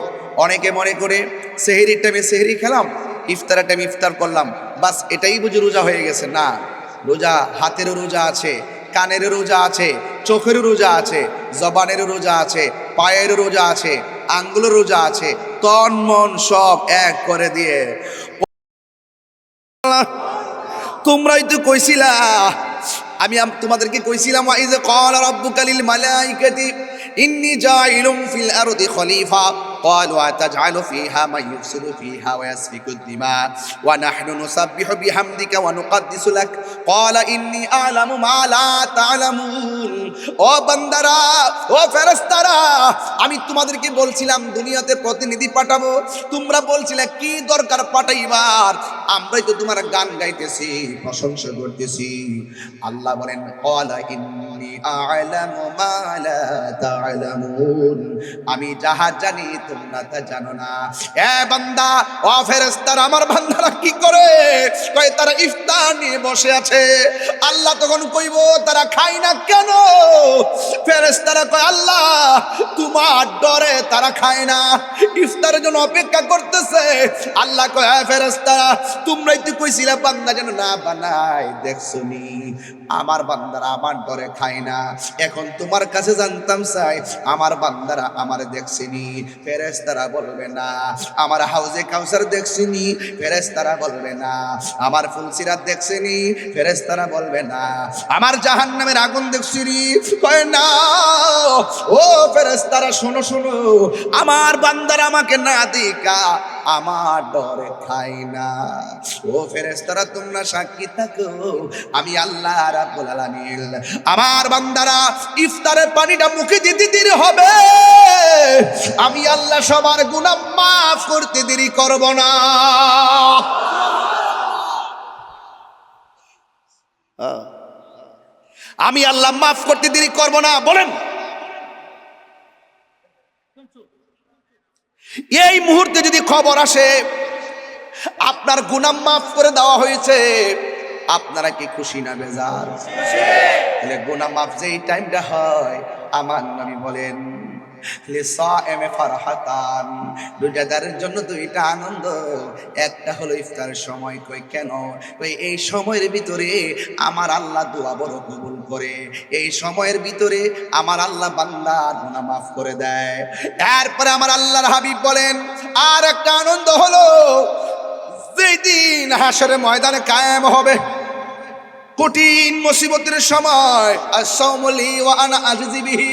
অনেকে মনে করে সেহরির টাইমে সেহরি খেলাম, ইফতারের টাইমে ইফতার করলাম, বাস এটাই বুঝি রোজা হয়ে গেছে। না, রোজা হাতেরও রোজা আছে, কানেরও রোজা আছে, চোখেরও রোজা আছে, জবানেরও রোজা আছে, পায়েরও রোজা আছে, আঙ্গুলের রোজা আছে, তন মন সব এক করে দিয়ে। তোমরাই তো কইছিলা, আমি তোমাদেরকে কইছিলাম, ওয়াইজ ক্বালা রাব্বুকা লিল মালাইকাতি ইন্নী জাইলুম ফিল আরদি খলিফা ক্বালু আতাজআলু ফিহা মান ইফসিদু ফিহা ওয়া ইয়াসফিকু দিমা ওয়া নাহনু নুসাব্বিহু বিহামদিকা ওয়া নুকদ্দিসু লাক ক্বালা ইন্নী আ'লামু মা লা তা'লামুন। ও বান্দারা, ও ফেরেশতারা, আমি তোমাদেরকে বলছিলাম দুনিয়াতে প্রতিনিধি পাঠাবো, তোমরা বলছিলে কি দরকার পাঠাইবার, আমরাই তো তোমার গান গাইতেছি, প্রশংসা করতেছি। আল্লাহ বলেন, ক্বালা ইন্নী ইন্নী আ'লামু মা লা তা'লামুন, আমি যাহা জানি তোমরা তা জানো না। এ বান্দা, ও ফেরেশতারা, আমার বান্দারা কি করে? কয় তারা ইফতার নিয়ে বসে আছে। আল্লাহ তখন কইব তারা খায় না কেন? ফেরেশতারা কয় আল্লাহ তোমার ডরে তারা খায় না, ইফতারের জন্য অপেক্ষা করতেছে। আল্লাহ কয় হ্যাঁ ফেরেশতারা, তোমরাই তো কইছিলা বান্দা যেন না বানায়, দেখছনি আমার বান্দারা আমার ডরে খায় না। এখন তোমার কাছে জানতাম চাই আমার বান্দারা আমার দেখছিনি? ফেরেশতারা বলবে না। আমার হাউজে কাউসার দেখছিনি? ফেরেশতারা বলবে না। আমার ফুলসিরাত দেখছিনি? ফেরেশতারা বলবে না। আমার জাহান্নামের আগুন দেখছিনি? কয় না। ও ফেরেশতারা শোনো শোনো, আমার বান্দারা আমাকে না দেখা আমার ডরে খাই না। ও ফেরেশতারা তোমরা সাক্ষী থাকো, আমি আল্লাহ রাব্বুল আলামিন আমার বান্দারা ইফতারের পানিটা মুখে দিতে দেরি হবে, আমি আল্লাহ সবার গুনাহ মাফ করতে দেরি করব না। আমি আল্লাহ মাফ করতে দেরি করব না। বলেন এই মুহূর্তে যদি খবর আসে আপনার গুনাহ মাফ করে দেওয়া হয়েছে, আপনারা কি খুশি না বেজার? তাহলে গুনাহ মাফ যেই টাইমটা হয়, আমার নবী বলেন লিসাইমে ফারহাতান, রোজাদারের জন্য দুইটা আনন্দ। একটা হলো ইফতারের সময়। কই কেন? কই এই সময়ের ভিতরে আমার আল্লাহ দোয়া বড় কবুল করে, এই সময়ের ভিতরে আমার আল্লাহ বান্দার গুনাহ মাফ করে দেয়। এরপরে আমার আল্লাহর হাবিব বলেন আর একটা আনন্দ হলো যেই দিন হাশরের ময়দানে কায়েম হবে কঠিন মুসিবতের সময়, আসসাউমুলি ওয়া আনা আজজি বিহি।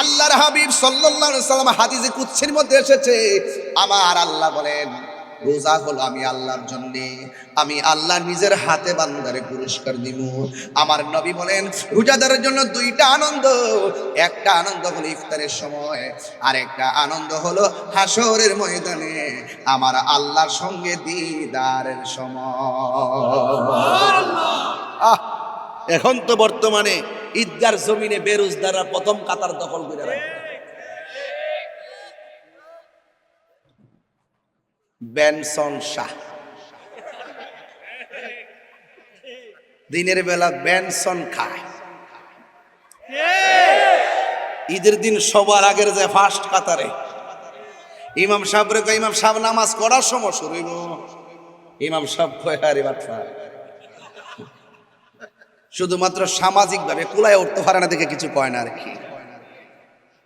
আল্লাহর হাবিব সাল্লাল্লাহু আলাইহি সাল্লাম হাদিসে কুদসির মধ্যে এসেছে, আমার আল্লাহ বলেন রোজা হলো আমি আল্লাহর জন্য, আমি আল্লাহ নিজের হাতে বান্দারে পুরস্কার দিব। আমার নবী বলেন রোজাদারের জন্য দুইটা আনন্দ, একটা আনন্দ হলো ইফতারের সময়, আর একটা আনন্দ হলো হাশরের ময়দানে আমার আল্লাহর সঙ্গে দিদারের সময়। এখন তো বর্তমানে ঈদগার জমিনে বেরোজদাররা প্রথম কাতার দখল করে রাখে। বেনসন শাহ দিনের বেলা বেনসন খায়, ঈদের দিন সবার আগের যে ফার্স্ট কাতারে ইমাম সাহেব রে কয় ইমাম সাহেব নামাজ পড়ার সময় শুরু হইব। ইমাম সাহেব কয় আরে বাচ্চা শুধুমাত্র সামাজিক ভাবে কুলায় উঠতে পারে না দেখে কিছু কয় না আর কি।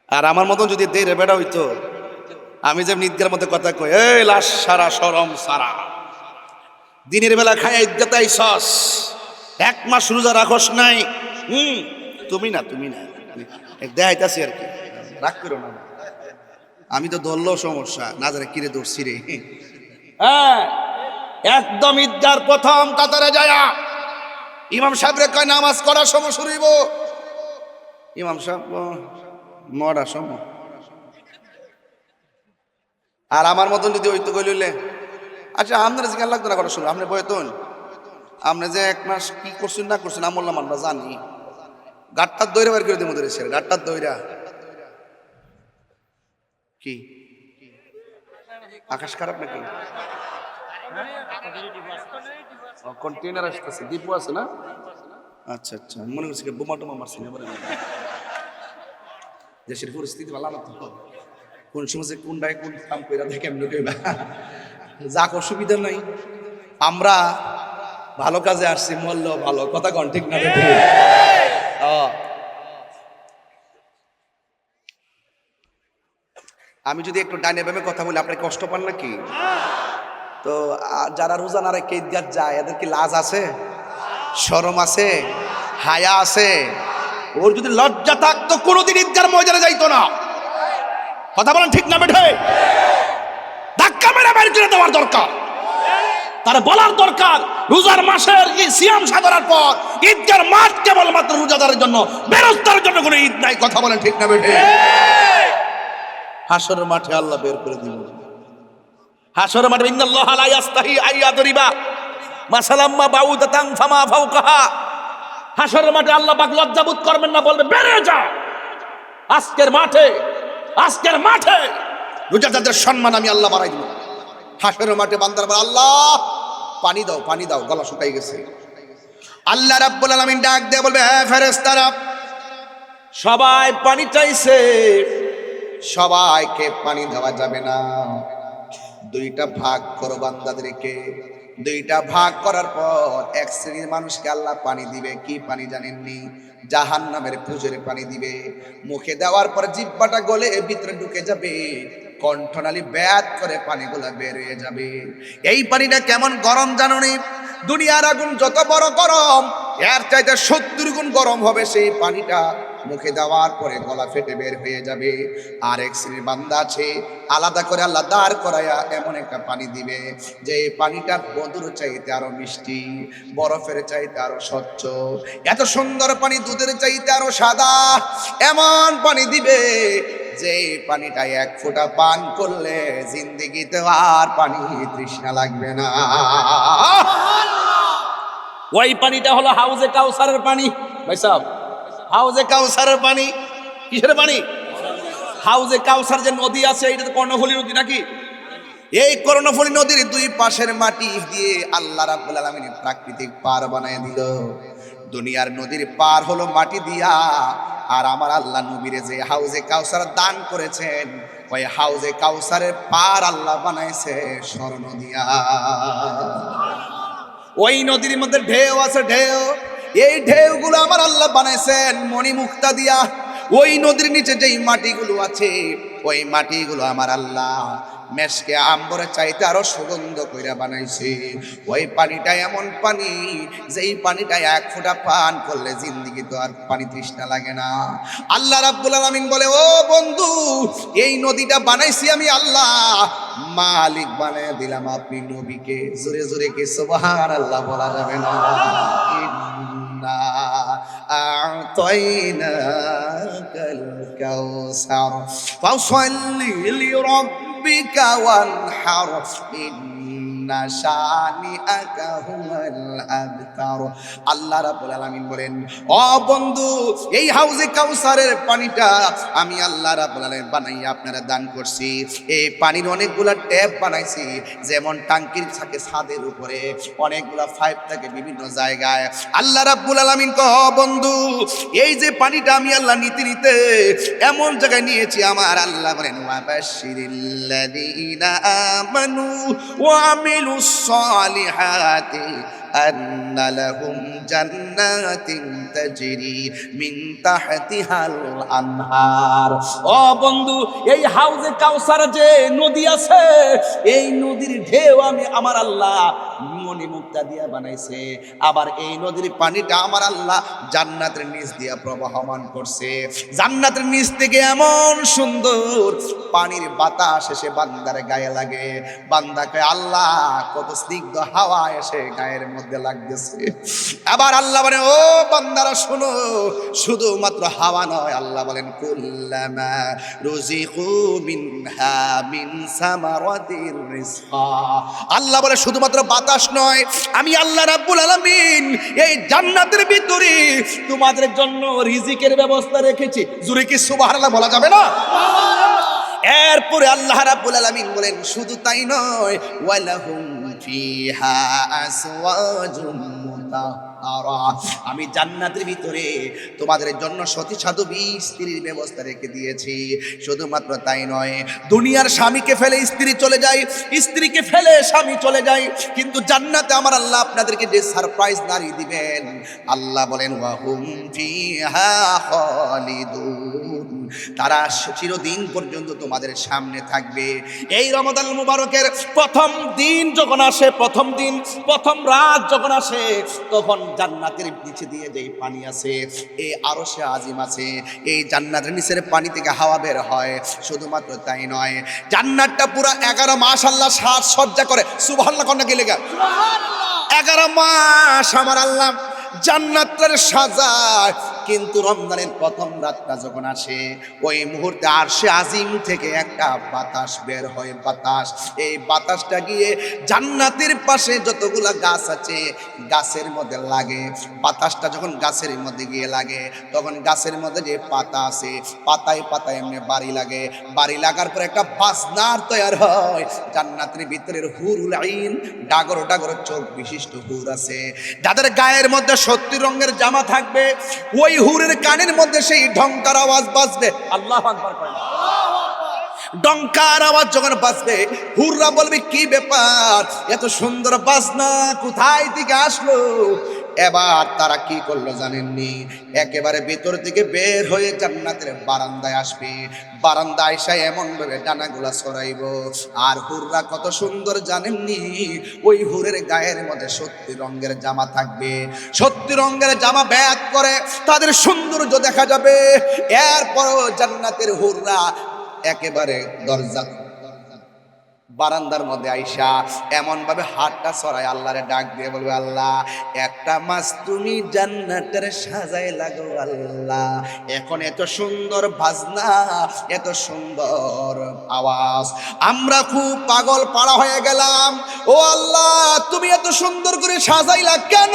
আর আমার মতন যদি দেড়ে বেড়া হইতো, আমি যে ঈদগার মধ্যে কথা কই এই লাশ সারা শরম সারা, দিনের বেলা খায় ঈদগাতে আইছস, এক মাস রোজা রাখস নাই, তুমি না দেখাইতাছি আর কি, রাগ করো না। আমি তো ধরলো সমস্যা না জানে কিরে দৌড়ছি রে। হ্যাঁ একদম ঈদগার প্রথম কাতারে যায়া ইমাম সাহেবরে কয় নামাজ করার সময় শুরু হইব। ইমাম সাহেব মরার সময়। আর আমার মতন যদি হইতো কইলে আচ্ছা আপনারা জিজ্ঞাসা লাগতো না করার শুরু, আপনি বয়তন আপনি যে এক মাস কি করছেন না করছেন আমলাম আমরা জানি। গাটটার দইরা বের করে দিব দেশের গাটটার দইরা কি আকাশ খারাপ নাকি? কন্টেনার আসতেছে, দীপু আছে না? আচ্ছা আচ্ছা, মনে করছি বোমা টোমা মারছি না। দেশের পরিস্থিতি ভালো না তো, কোন সময় যে কোনটায় কোন কাম করে দেখে এমনি কইবা, যাক অসুবিধা নাই। আমরা ভালো কাজে আসছি, মূল্য ভালো কথা কন ঠিক না? আমি যদি একটু ডাইনে বামে কথা বলি আপনার কষ্ট পান নাকি? তো যারা রোজা না রেখে ঈদগাহ যায় এদের কি লাজ আছে, শরম আছে, হায়া আছে? ওর যদি লজ্জা থাকতো কোনোদিন ঈদগাহর ময়দানে যাইতো না। কথা বলেন ঠিক না বেঠে? ধাক্কা মেরে বের করে দেওয়ার দরকার, তার বলার দরকার রোজার মাসের সিয়াম সাধনার পর ঈদগাহর মাঠ কেবলমাত্র রোজাদারের জন্য, বেরোজদারের জন্য কোনো ঈদ নাই। কথা বলেন ঠিক না বেঠে? হাশরের মাঠে আল্লাহ বের করে দিল। হাশরের মাঠে ইন্নাল্লাহা লা ইয়াস্তাহি আইয়াদরিবা মাসালাম্মা বাউদাতান ফামা ফাওকাহা, হাসরের মাঠে আল্লাহ পাক লজ্জাবোধ করবেন না, বলবে বেরিয়ে যা আজকের মাঠে, আজকের মাঠে রোজাদারদের সম্মান আমি আল্লাহ বাড়াই দিব। হাসরের মাঠে বান্দার বলে, আল্লাহ পানি দাও, পানি দাও, গলা শুকাই গেছে। আল্লাহ রাব্বুল আলামিন ডাক দিয়ে বলবে, হ্যাঁ ফেরেশতারা, সবাই পানি চাইছে, সবাইকে পানি দেওয়া যাবে না, দুইটা ভাগ করো বান্দাদেরকে। দুইটা ভাগ করার পর এক শ্রেণীর মানুষকে আল্লাহ পানি দিবে। কি পানি জানেননি? জাহান্নামের পুজোরে পানি দিবে। মুখে দেওয়ার পর জিহ্বাটা গলে ভিতরে ঢুকে যাবে, কণ্ঠনালী ব্যাত করে পানিগুলা বের হয়ে যাবে। এই পানিটা কেমন গরম জানোনি? দুনিয়ার আগুন যত বড় গরম, এর চাইতে 70 গুণ গরম হবে সেই পানিটা। মুখে দেওয়ার পরে গলা ফেটে বের হয়ে যাবে। আর এক শ্রেণীর বান্দা আছে, আলাদা করে আল্লাহ দাঁড় করায়া এমন একটা পানি দিবে যে পানিটা মধুর চাইতে আরো মিষ্টি, বরফের চাইতে আরো স্বচ্ছ, এত সুন্দর পানি দুধের চাইতে আরো সাদা। এমন পানি দিবে যে পানিটা এক ফোঁটা পান করলে জিন্দেগিতে আর পানি তৃষ্ণা লাগবে না। ওই পানিটা হলো হাউজে কাউসারের পানি। ভাই সাহেব, হাউজে কাউসারের পানি কিসের পানি? হাউজে কাউসার যে নদী আছে, এটা তো কর্ণফুলী নদী নাকি? এই কর্ণফুলী নদীর দুই পাশের মাটি দিয়ে আল্লাহ রাব্বুল আলামিন প্রাকৃতিক পার বানায় দিল। দুনিয়ার নদীর পার হলো মাটি দিয়া, আর আমার আল্লাহ নবীরে যে হাউজে কাউসার দান করেছেন, ওই হাউজে কাউসারের পার আল্লাহ বানাইছে স্বর্ণ দিয়া। ওই নদীর মধ্যে ঢেউ আছে, ঢেউ, এই ঢেউগুলো আমার আল্লাহ বানাইছেন মণিমুক্তা দিয়া। ওই নদীর নিচে যেই মাটিগুলো আছে, ওই মাটিগুলো আমার আল্লাহ মেশকে আম্বরের চাইতে আরো সুগন্ধ কইরা বানাইছে। ওই পানিটা এমন পানি, যেই পানিটা এক ফোঁটা পান করলে জিন্দেগি তো আর পানি তৃষ্ণা লাগে না। আল্লাহ রাব্বুল আলামিন বলে, ও বন্ধু, এই নদীটা বানাইছি আমি আল্লাহ, মালিক বানায় দিলাম আপনি নবীকে। জোরে জোরে কি সুবহানাল্লাহ বলা যাবে না? আ'তাইনাকাল কাউসার ফাসাল্লি লিরাব্বিকা ওয়ানহার ইন্না শানিআকা হুয়াল আবতার। আল্লাহ রাব্বুল আলামিন বলেন, ও বন্ধু, এই হাউজে কাউসারের পানিটা আমি আল্লাহ রাব্বুল আলামিন বানাইয়া আপনারা দান করছি। এই পানির অনেকগুলা ট্যাপ বানাইছি, যেমন টাঙ্কির থাকে ছাদের উপরে, অনেকগুলা পাইপ থাকে বিভিন্ন জায়গায়। আল্লাহ রাব্বুল আলামিন কয়, ও বন্ধু, এই যে পানিটা আমি আল্লাহ নিতে নিতে এমন জায়গায় নিয়েছি, আমার আল্লাহ বলেন, ওয়াবাশশিরিল্লাযীনা আমানু ওয়া আমিলুস সালিহাতি আন্না লাহুম জান্নাতিন তাজরি মিন তাহতিহাল আনহার। ও বন্ধু, এই হাউজে কাউসার যে নদী আছে, এই নদীর ঢেউ আমি আমার আল্লাহ মণিমুক্তা দিয়া বানাইছে। আবার এই নদীর পানিটা আমার আল্লাহ জান্নাতের নিচ দিয়া প্রবাহমান করছে। জান্নাতের নিচ থেকে এমন সুন্দর পানির বাতাস এসে বান্দার গায়ে লাগে। বান্দাকে আল্লাহ কত স্নিগ্ধ হাওয়া এসে গায়ের মধ্যে লাগতেছে। আবার আল্লাহ বলেন, ও বান্দারা শোনো, শুধুমাত্র হাওয়া নয়, আল্লাহ বলেন, কুল্লামা রুজিকু মিনহা মিন সামারাতির রিজকা। আল্লাহ বলে শুধুমাত্র বাতাস নয়, আমি আল্লাহ রাব্বুল আলামিন এই জান্নাতের ভিতরে তোমাদের জন্য রিজিকের ব্যবস্থা রেখেছি। জোরে কি সুবহানাল্লাহ বলা যাবে না? এরপরে আল্লাহ রাব্বুল আলামিন বলেন, শুধু তাই নয়, ওয়ালাহুম ফিহা আসওয়াজুম মুতাহহারা। আমি জান্নাতের ভিতরে তোমাদের জন্য সতী সাধবী স্ত্রীর ব্যবস্থা রেখে দিয়েছি। শুধুমাত্র তাই নয়, দুনিয়ার স্বামীকে ফেলে স্ত্রী চলে যায়, স্ত্রীকে ফেলে স্বামী চলে যায়, কিন্তু জান্নাতে আমার আল্লাহ আপনাদেরকে যে সারপ্রাইজ নারী দিবেন, আল্লাহ বলেন, ওয়াহুম ফিহা খালিদুন। তারা চিরদিন পর্যন্ত তোমাদের সামনে থাকবে। এই রমাদান মুবারকের প্রথম দিন যখন আসে, প্রথম দিন, প্রথম রাত যখন আসে, তখন জান্নাতের নিচে দিয়ে যেই পানি আছে, এই আরশে আজিম আছে, এই জান্নাতের নিচের পানি থেকে হাওয়া বের হয়। শুধুমাত্র তাই নয়, জান্নাতটা পুরো 11 মাস আল্লাহ সাজসজ্জা করে। সুবহানাল্লাহ কন্যা কি লেখা? 11 মাস আমার আল্লাহ জান্নাতের সাজায়। কিন্তু রমজানের প্রথম রাতটা যখন আসে ওই মুহূর্তে আরশে আজিম থেকে একটা বাতাস বের হয়, বাতাস। এই বাতাসটা গিয়ে জান্নাতের পাশে যতগুলা গাছ আছে গাছের মধ্যে লাগে। বাতাসটা যখন গাছের মধ্যে গিয়ে লাগে তখন গাছের মধ্যে যে পাতা আছে পাতায় পাতায় এমনি বাড়ি লাগে। বাড়ি লাগার পর একটা বাজনার তৈরি হয়। জান্নাতের ভিতরের হুরুল আইন, ডাগর ডাগর চোখ বিশিষ্ট হুর আছে, যাদের গায়ের মধ্যে 70 রঙের জামা থাকবে। ওই হুরের কানের মধ্যে সেই ঢংকার আওয়াজ বাজবে। আল্লাহু আকবার করেন। ডঙ্কার আওয়াজ যখন বাজবে হুররা বলবে কি ব্যাপার, এত সুন্দর বাজনা কোথায় থেকে আসলো? এবার তারা কি করলো জানেননি? একেবারে ভেতর থেকে বের হয়ে জান্নাতের বারান্দায় আসবে। বারান্দায় এসে এমন ভাবে ডানাগুলা ছড়াইব। আর হুররা কত সুন্দর জানেননি? ওই হুরের গায়ের মধ্যে 70 রঙের জামা থাকবে। 70 রঙের জামা ব্যাগ করে তাদের সৌন্দর্য দেখা যাবে। এরপরও জান্নাতের হুররা একেবারে দরজা বারান্দার মধ্যে আইসা এমন ভাবে হাতটা ছড়ায় আল্লাহরে ডাক দিয়ে বলবে, আল্লাহ একটা মাস তুমি জান্নাতের সাজাই লাগো আল্লাহ। এখন এত সুন্দর বাজনা, এত সুন্দর আওয়াজ, আমরা খুব পাগল পাড়া হয়ে গেলাম। ও আল্লাহ তুমি এত সুন্দর করে সাজাইলা কেন?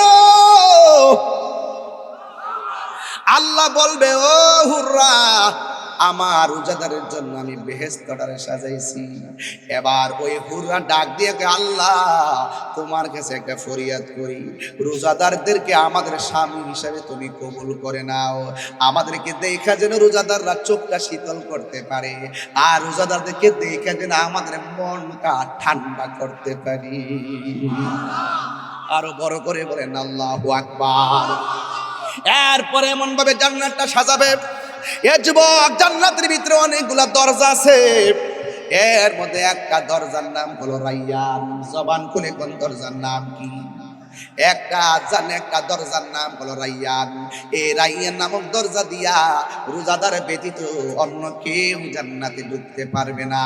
আল্লাহ বলবে, ও হুররা আমার রোজাদারের জন্য আমি বেহেশতটারে সাজাইছি। এবার ওই হুররা ডাক দিয়ে আল্লাহ তোমার কাছে একটা ফরিয়াদ করি, রোজাদারদেরকে আমাদের স্বামী হিসাবে তুমি কবুল করে নাও। আমাদেরকে দেখা যেন রোজাদাররা চোখটা শীতল করতে পারে, আর রোজাদারদেরকে দেখা যেন আমাদের মনটা ঠান্ডা করতে পারি। আরো বড় করে বলেন আল্লাহু আকবার। এরপরে এমন ভাবে জান্নাতটা সাজাবে। এ যুবক, জান্নাতের ভিতরে অনেকগুলা দরজা আছে, এর মধ্যে একটা দরজার নাম হলো রাইয়ান। জবান খুলে কোন দরজার নাম কি? একটা দরজার নাম হলো রাইয়ান। এই রাইয়ান নামক দরজা দিয়া রোজাদার ব্যতীত অন্য কেউ জান্নাতে ঢুকতে পারবে না।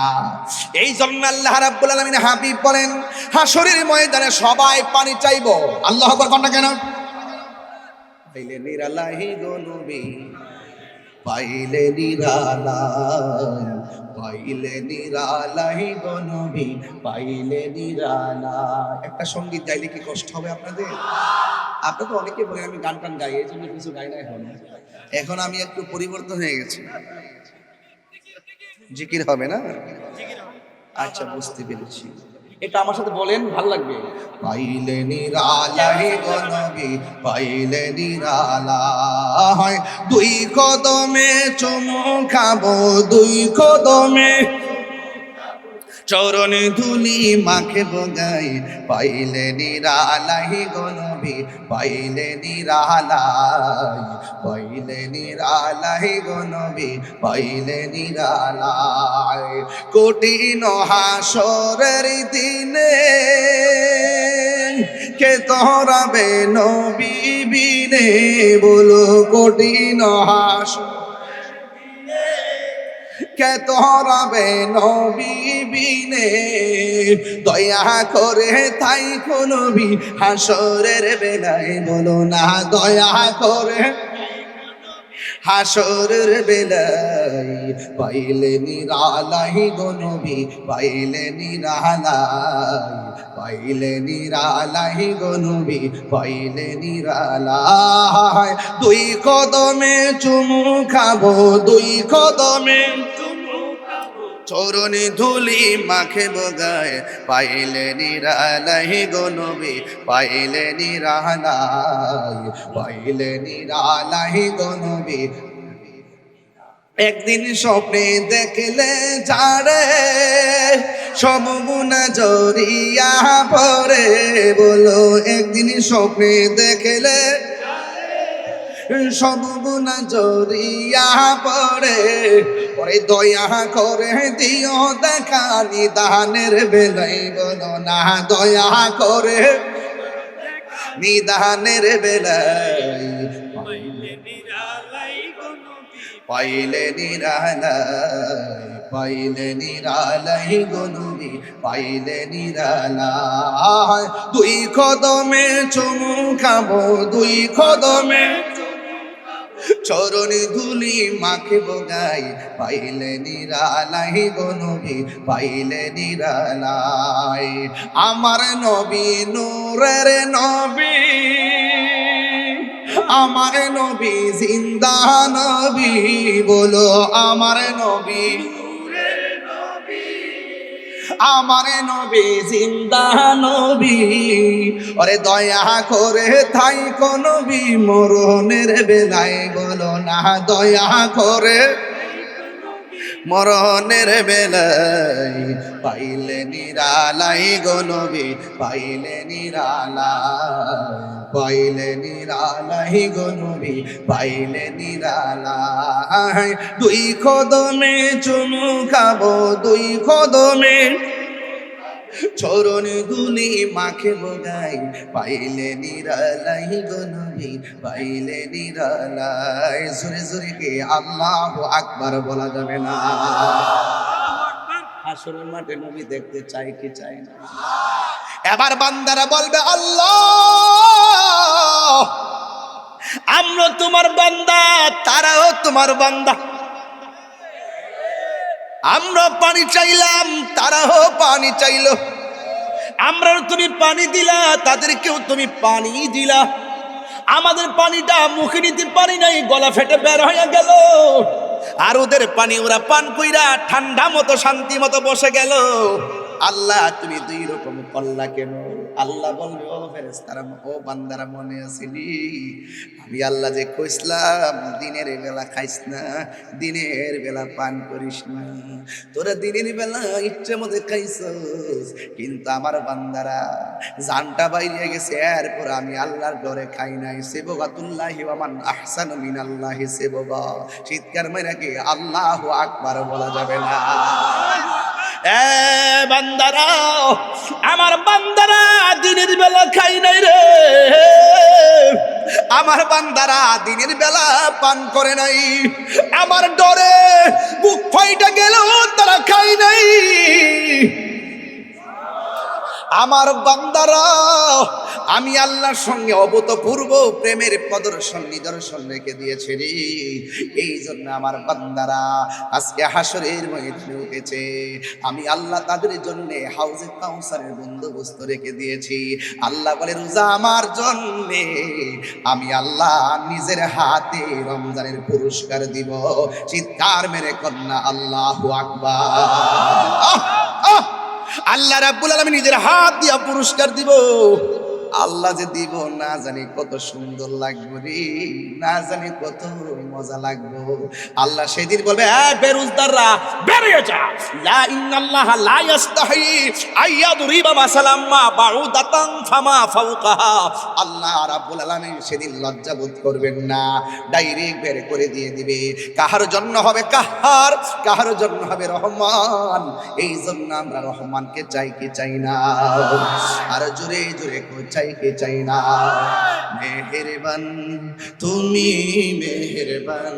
এই জন্য আল্লাহ রাব্বুল আলামিন হাবিব বলেন, হাশরের ময়দানে সবাই পানি চাইবো। আল্লাহু আকবার কোনটা কেন? পাইলে নিরালাহি গো নবী, পাইলে নিরালাই, পাইলে নিরালাই গো নবী, পাইলে নিরালাই। একটা সঙ্গীত গাইলে কি কষ্ট হবে আপনাদের? আপনারা তো অনেকে বলেন আমি গান টান গাই, এই জন্য কিছু গাই না। এখন আমি একটু পরিবর্তন হয়ে গেছি। জিকির হবে না? আচ্ছা বুঝতে পেরেছি। এটা আমার সাথে বলেন, ভালো লাগবে। পাইলে নিরালাই গো নবী, পাইলে নিরালাই, দুই কদমে চুমু খাবো, দুই কদমে চরণে ধুলি মাখে বগাই, পাইলে নিরালাই গো নবী, পাইলে নিরালাই, পাইলে নিরালাই গো নবী, পাইলে নিরালাই। কঠিন হাসরের দিনে কে তোরাবে নবী বিনে, বলো কঠিন হাসর কে তোরাবে নবী বিনে, দয়া করে তাই কোন নবী হাসরের বেলায়, বলো না দয়া করে হাসরের বেলায়, পাইলে নিরালাই গো নবী, পাইলে নিরালাই, পাইলে নিরালাই গো নবী, পাইলে নিরালাই। দুই কদমে চুমু খাবো, দুই কদমে চরণে ধুলি মাখে বগায়, পাইলে নিরালাই গো নবী, পাইলে নিরালাই, পাইলে নিরালাই গো নবী। একদিন স্বপ্নে দেখলে যারে সব গুনাহ জড়িয়া পড়ে, বলো একদিন স্বপ্নে দেখলে সব গুনাহ জড়িয়া পড়ে, পরে দয়া করে দিও দেখা নিদানের বেলায়, বলো না দয়া করে নিদানের বেলায়, পাইলে নিরালাই, পাইলে নিরালাই গো নবী, পাইলে নিরালাই। দুই কদমে চুমু খাবো, দুই কদমে চরণ ধুলি মাখে বগাই পাইলে নিরালাই গো নবী পাইলে নিরালাই আমার নবী নূরের নবী আমার নবী জিন্দা নবী বলো আমার নবী আমার নবী জিন্দা নবী ওরে দয়া করে থাই কোন নবী মরণের বেলায় বলো না দয়া করে মরণের বেলায় পাইলে নিরালাই গো নবী পাইলে নিরালাই পাইলে নিরালাই গো নবী পাইলে নিরালাই দুই কদমে চুমু খাবো দুই কদমে চরণ দুলি মাখে বগাই পাইলে নিরালাই গো নবী পাইলে নিরালাই জোরে জোরে কে আল্লাহু আকবার বলা যাবে না হাসরের মাঠে নবী দেখতে চাই কি চাই না এবার বান্দারা বলবে আল্লাহ আমরা তোমার বান্দা তারাও তোমার বান্দা আমরা পানি চাইলাম তারাও পানি চাইলো আমরা তুমি পানি দিলা তাদেরকেও তুমি পানি দিলা আমাদের পানিটা মুখে নিতে পারি নাই গলা ফেটে বের হয়ে গেল আর ওদের পানি ওরা পান কইরা ঠান্ডা মতো শান্তি মতো বসে গেল আল্লাহ তুমি দুই রকম করলা কেন আল্লাহ বলবে ও ফেরেশতারা ও বান্দারা মনে আসেনি আমি আল্লাহ যে কইছিলাম দিনের বেলা খাইস না দিনের বেলা পান করিস না তোরা দিনের বেলা ইচ্ছে মতো খাইছস কিন্তু আমার বান্দারা জানটা বাইরে গেছে এরপর আমি আল্লাহর ডরে খাই নাই সেবগাতুল্লাহি ওয়া মান আহসানু মিনাল্লাহি সেবগা চিৎকার মেরে কি আল্লাহু আকবার বলা যাবে না এ বান্দারা আমার বান্দারা দিনের বেলা খাই নাই রে আমার বান্দারা দিনের বেলা পান করে নাই আমার ডরে বুক ফাইটা গেল তারা খাই নাই আমার বান্দারা আমি আল্লাহর সঙ্গে অভূতপূর্ব প্রেমের প্রদর্শন নিদর্শন রেখে দিয়েছে রে এই জন্য আমার বান্দারা আজকে হাসরের ময়দানে উঠেছে আমি আল্লাহ তাদের জন্য হাউজে কাউসারের বন্দোবস্ত রেখে দিয়েছি আল্লাহ বলে রোজা আমার জন্য আমি আল্লাহ নিজের হাতে রমজানের পুরস্কার দিব চিৎকার মেরে কন্যা আল্লাহু আকবার আল্লাহ রাব্বুল আলামিন নিজের হাত দিয়া পুরস্কার দিব আল্লাহ যে দিব না জানি কত সুন্দর লাগবে রে না জানি কত মজা লাগবে আল্লাহ সেদিন বলবে এ বেরুজদাররা বেরিয়ে যা লা ইন্নাল্লাহ লা ইস্তাহি আইয়াদরিবা মাসালাম মা বাউদাতান ফামা ফাওকাহা আল্লাহ রাব্বুল আলামিন সেদিন লজ্জা বোধ করবেন না ডাইরেক্ট বের করে দিয়ে দিবে কাহার জন্য হবে কাহার কাহার জন্য হবে রহমান এই জন্য আমরা রহমানকে চাই কি চাই না আর জোরে জোরে চাই কে চাই না মেহেরবান তুমি মেহেরবান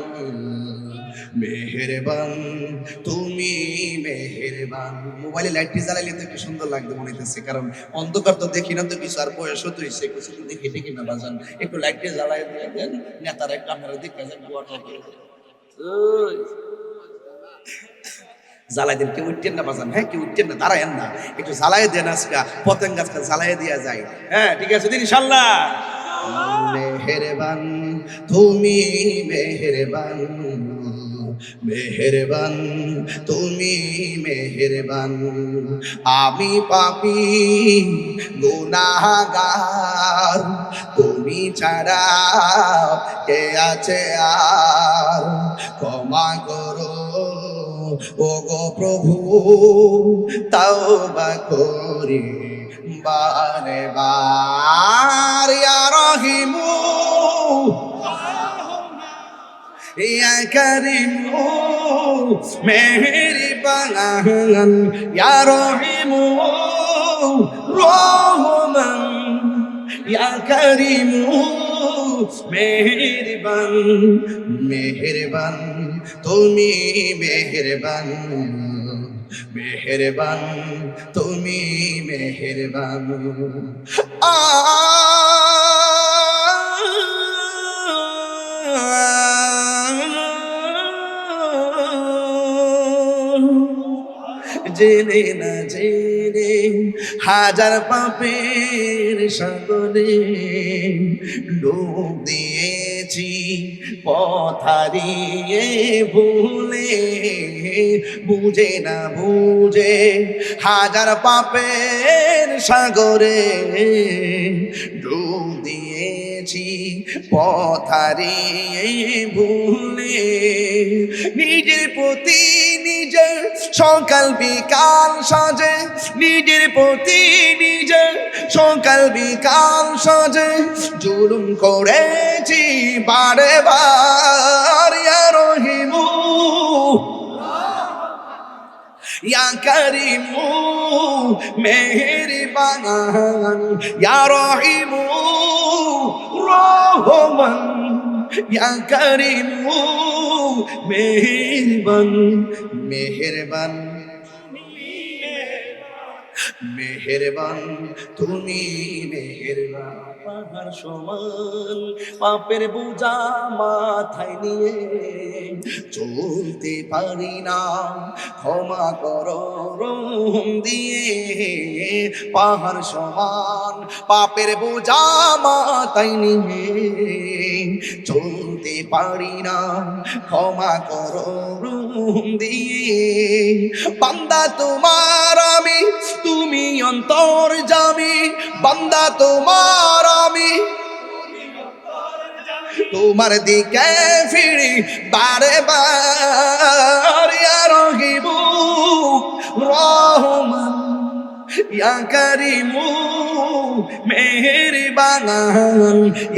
মেহেরবান তুমি মেহেরবান মোবাইলে লাইটটি জ্বালাইলে তো কি সুন্দর লাগবে মনে হইতেছে কারণ অন্ধকার তো দেখি না তো কিছু আর বয়সও তো এসে কিছু দেখি দেখি না বাজান একটু লাইটটি জ্বালাই দিয়ে দেন নেতারা একটু আপনারা দেখে যান জ্বালাই দেন কেউ উঠতেন না বাজান হ্যাঁ কেউ উঠতেন না দাঁড়ায়েন না একটু জ্বালাই দেন আজকা পতেন গাছটা জ্বালাই দেওয়া যায় হ্যাঁ ঠিক আছে দিন ইনশাল্লাহ মেহেরবান তুমি মেহেরবান মেহেরবান তুমি মেহেরবান আমি পাপী গুনাহগার তুমি ছাড়া কে আছে আর ক্ষমা করো ও গো প্রভু তাওবা করি বারে বার ইয়া রহিমু ইয়া করিমু মেহেরবান ইয়া রহিমু রহমান ইয়া করিমু মেহেরবান মেহেরবান তুমি মেহেরবান মেহেরবান তুমি মেহেরবান আ জেনে না জেনে হাজার পাপের সাগরে ডুব দিয়েছি পথ হারিয়ে ভুলে, বুঝে না বুঝে হাজার পাপের সাগরে ডুব দিয়েছি পথ হারিয়ে ভুলে। নিজের প্রতি নিজের সকাল বিকাল সাজে, নিজের প্রতি নিজের সকাল বিকাল সাজে জুলুম করেছি বারে বার। ইয়া রহিমু ইয়া করিমু মেহেরবান, ইয়া রহিমু রহমান, ইয়া করিমু মেহেরবান, মেহেরবান মেহেরবান তুমি মেহেরবান। পাহাড় সমান পাপের বোঝা মাথায় নিয়ে চলতে পারি না, ক্ষমা করো রহম দিয়ে। পাহাড় সমান পাপের বোঝা মাথায় নিয়ে চলতে পারি না, ক্ষমা করো রহম দিয়ে। বান্দা তোমার আমি, তুমি অন্তর্যামী, বান্দা তোমার আমি, তোমার দিকে ফিরি বারে বার। ইয়া রহিমু রহমান, ইয়া করিমু মেহেরবান,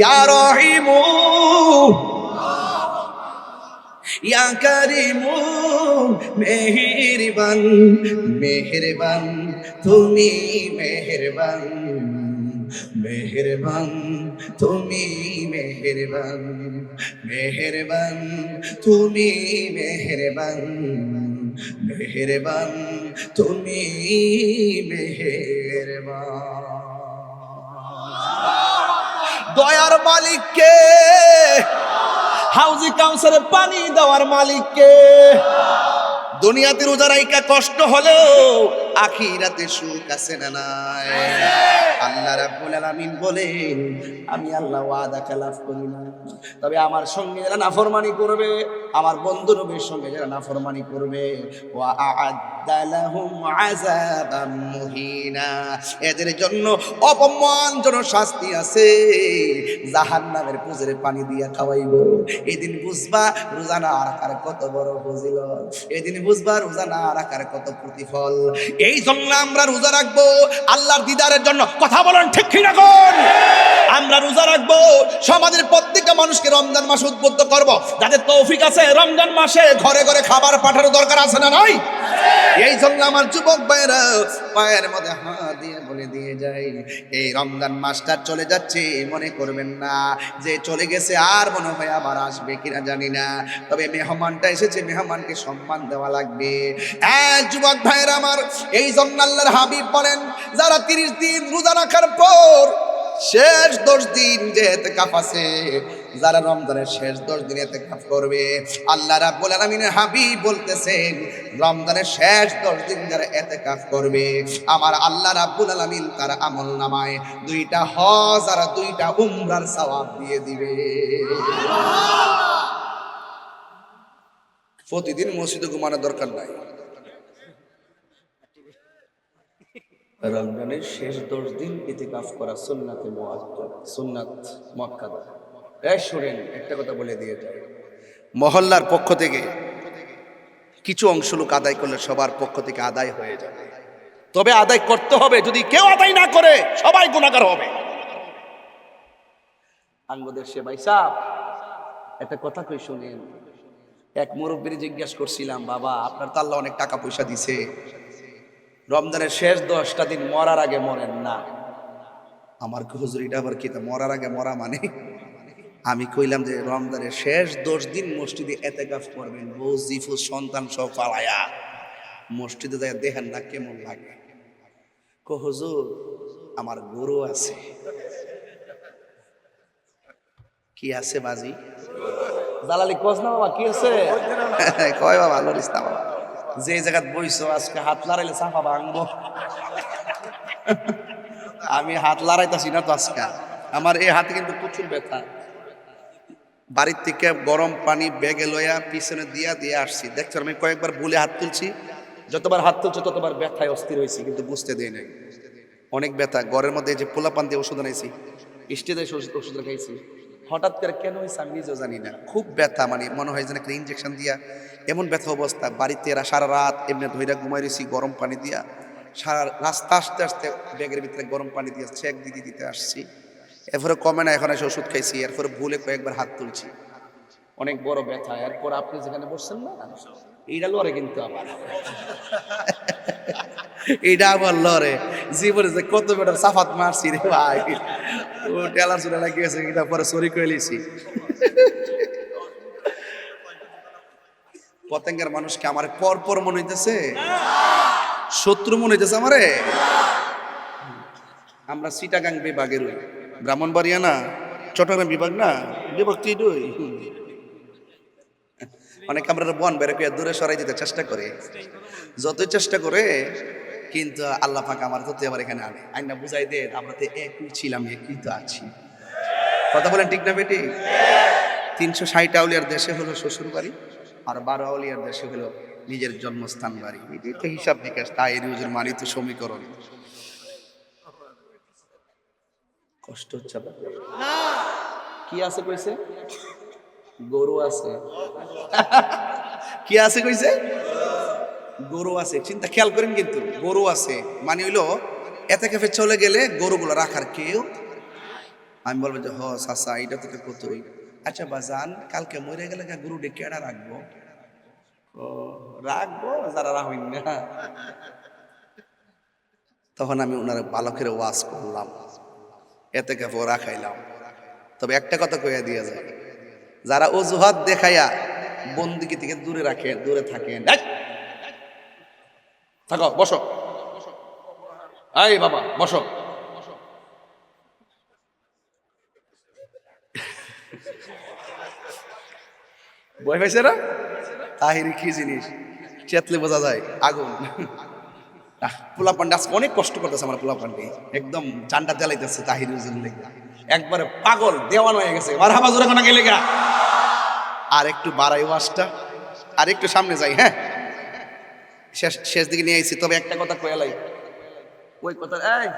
ইয়া রহিমু ইয়া করিমু মেহেরবান, মেহেরবান তুমি মেহেরবান, মেহেরবান তুমি মেহেরবান, মেহেরবান তুমি মেহেরবান, মেহেরবান তুমি মেহেরবান। দয়ার মালিককে, হাউজি কাউসারে পানি দেওয়ার মালিককে। দুনিয়াতে রোজা রাইকা কষ্ট হলেও আখিরাতে সুখ আছে না নাই? আল্লাহ রাব্বুল আলামিন বলেন, আমি আল্লাহ ওয়াদা খেলাফ করি না, তবে আমার সঙ্গে যারা নাফরমানি করবে, আমার বন্ধু নবীর সঙ্গে যারা নাফরমানি করবে, ওয়া আ'আদ্দা লাহুম আযাবাম মুহিনা, এদের জন্য অপমানজনক শাস্তি আছে, জাহান্নামের পুজোরে পানি দিয়া খাওয়াইবো। এদিন বুঝবা রোজা না রাখার কত বড় ফজিলত, এদিন বুঝবা রোজা না রাখার কত প্রতিফল। এই জন্য আমরা রোজা রাখবো আল্লাহর দিদারের জন্য। কথা বলেন ঠিক কি না কোন? আমরা রোজা রাখবো সমাজের প্রত্যেকটা মানুষকে রমজান মাসে উদ্বুদ্ধ করব, যাদের তৌফিক আছে রমজান মাসে ঘরে ঘরে খাবার পাঠানোর দরকার আছে না নাই? এই জন্য আমার যুবক ভাইরা পায়ের মধ্যে হাত দিয়ে বলে দিয়ে যাই, এই রমজান মাসটা চলে যাচ্ছে মনে করবেন না যে চলে গেছে আর মনে হয় আবার আসবে কিনা জানি না, তবে মেহমানটা এসেছে, মেহমানকে সম্মান দেওয়া লাগবে। যুবক ভাইরা আমার, এই জন্য আল্লাহর হাবিব বলেন, যারা 30 দিন রোজা রাখার পর শেষ 10 দিন যে ইতিকাফ আছে, যারা রমজানের শেষ 10 দিন ইতিকাফ করবে, আল্লাহ রাব্বুল আলামিনের হাবিব বলতেছেন, রমজানের শেষ 10 দিন যারা ইতিকাফ করবে, আমার আল্লাহ রাব্বুল আলামিন তার আমলনামায় 2টা হজ আর 2টা উমরার সওয়াব দিয়ে দিবে। প্রতিদিন মসজিদে ঘুমানোর দরকার নাই, রমজানের শেষ 10 দিন ইতিকাফ করা সুন্নাতে মুআক্কাদা, সুন্নাত মুআক্কাদা। এই শুনেন, একটা কথা বলে দিয়ে যায়, মহল্লার পক্ষ থেকে কিছু অংশ লোক আদায় করলে সবার পক্ষ থেকে আদায় হয়ে যাবে, তবে আদায় করতে হবে। যদি কেউ আদায় না করে সবাই গুনাহগার হবে। আঙ্গদের সে ভাই সাহেব একটা কথা কই শুনেন। এক মুরব্বীর জিজ্ঞাসা করছিলাম, বাবা আপনার তো আল্লাহ অনেক টাকা পয়সা দিছে, রমজানের শেষ 10টা দিন মরার আগে মরেন না। আমার হুজুর এটা আবার কি, মরার আগে মরা মানে? আমি কইলাম যে রমজানের শেষ 10 দিন মসজিদে ইতিকাফ করবেন, বউ জিফু সন্তান সব পালায়া মসজিদে যায়, দেখেন না কেমন লাগে। হুজুর আমার গরু আছে। কি আছে বাজি? জালালি কোচ না বাবা, কি আছে? কয় বাবা আল্লাহর ইসলাম, যে জায়গাত বইছো আজকে হাত লড়াইলে চাপা ভাঙবো। আমি হাত লড়াইতাছি না তো আজকে, আমার এই হাতে কিন্তু প্রচুর ব্যথা। বাড়ির থেকে গরম পানি ব্যাগে লইয়া পিছনে দিয়া দিয়ে আসছি, দেখছো আমি কয়েকবার ভুলে হাত তুলছি, যতবার হাত তুলছি ততবার ব্যথায় অস্থির হয়েছি, কিন্তু বুঝতে দেয় নাই অনেক ব্যথা। ঘরের মধ্যে যে পোলাপান দিয়ে ওষুধ আনাইছি, স্টেজে ওষুধ খাইছি, হঠাৎ করে কেন হয়েছে আমি নিজেও জানি না, খুব ব্যথা, মানে মনে হয় যেন একটা ইঞ্জেকশন দিয়া, এমন ব্যথা অবস্থা। বাড়িতে এরা সারা রাত এমনি ধৈরা ঘুমাই রয়েছি গরম পানি দিয়া, সারা রাস্তা আসতে আসতে ব্যাগের ভিতরে গরম পানি দিয়ে চেক দিতে দিতে আসছি, এরপরে কমে না, এখন এসে ওষুধ খাইছি, এরপরে ভুলে কয়েকবার হাত তুলছি, অনেক বড় ব্যথা। এরপর আপনি যেখানে বসছেন না, এইটা লড়ে কিন্তু আবার এইটা আবার লড়ে জীবনে যে কত বেটার সাফাত মারছি রে ভাই, ও টেলার চুলা লাগিয়েছে, এটা পরে সরি করে লিছি। পতেঙ্গের মানুষকে আমার পর মনে হইতেছে, শত্রু মনে হইতেছে আমারে। আমরা চিটাগাং বিভাগের ব্রাহ্মণবাড়িয়া না চট্টগ্রাম বিভাগ না, বিভক্ত দুই। অনেক আমরা বন বেড়ে দূরে সরাই দিতে চেষ্টা করে, যতই চেষ্টা করে, কিন্তু আল্লাহ পাক আমার তো আবার এখানে আনে আইনা বুঝাই দে, আমরা তো একই ছিলাম, একই তো আছি। কথা বলেন ঠিক না বেটি? 360 আউলিয়ার দেশে হলো শ্বশুর বাড়ি, আর 12 আউলিয়ার দেশে হলো নিজের জন্মস্থান বাড়ি। এটাই তো হিসাব নিকাশ, তাই রুজুর মানিত সমীকরণ। কষ্ট হচ্ছে না? কি আছে কইছে? গরু আছে। কি আছে কইছে? গরু আছে। চিন্তা খেয়াল করেন কিন্তু, গরু আছে মানে হইলো এতে কেফে চলে গেলে গরুগুলো রাখার কেউ। আমি বলবো যে হ চাচা এটা তো কতই, আচ্ছা বাজান কালকে মরে গেলে গরু ডেকে কেডা রাখবো? ও রাখবো যারা রাখবেন না। তখন আমি ওনার বালকের ওয়াজ করলাম, এতে কেফে রাখাইলাম। তবে একটা কথা কইয়া দিয়ে যায়, যারা অজুহাত দেখাইয়া বন্দিকে থেকে দূরে রাখে, দূরে থাকেন, থাকো বসো, এই বাবা বসো, ভয় পাইছে না? তাহিরি কি জিনিস চেতলে বোঝা যায় আগুন। পোলাপান্ডে আজকে অনেক কষ্ট করতেছে আমার পোলাপান্ডে, একদম চান্ডা জ্বালাইতেছে তাহির লেগে, একবারে পাগল দেওয়ান হয়ে গেছে। মারহাবা জোরে কোনা গেলে গা, আর একটু বাড়াই ওয়াজটা, আর একটু সামনে যাই। হ্যাঁ শেষ দিকে নিয়ে আইছি, তবে একটা কথা কয়ালাই, ওই কথা, এই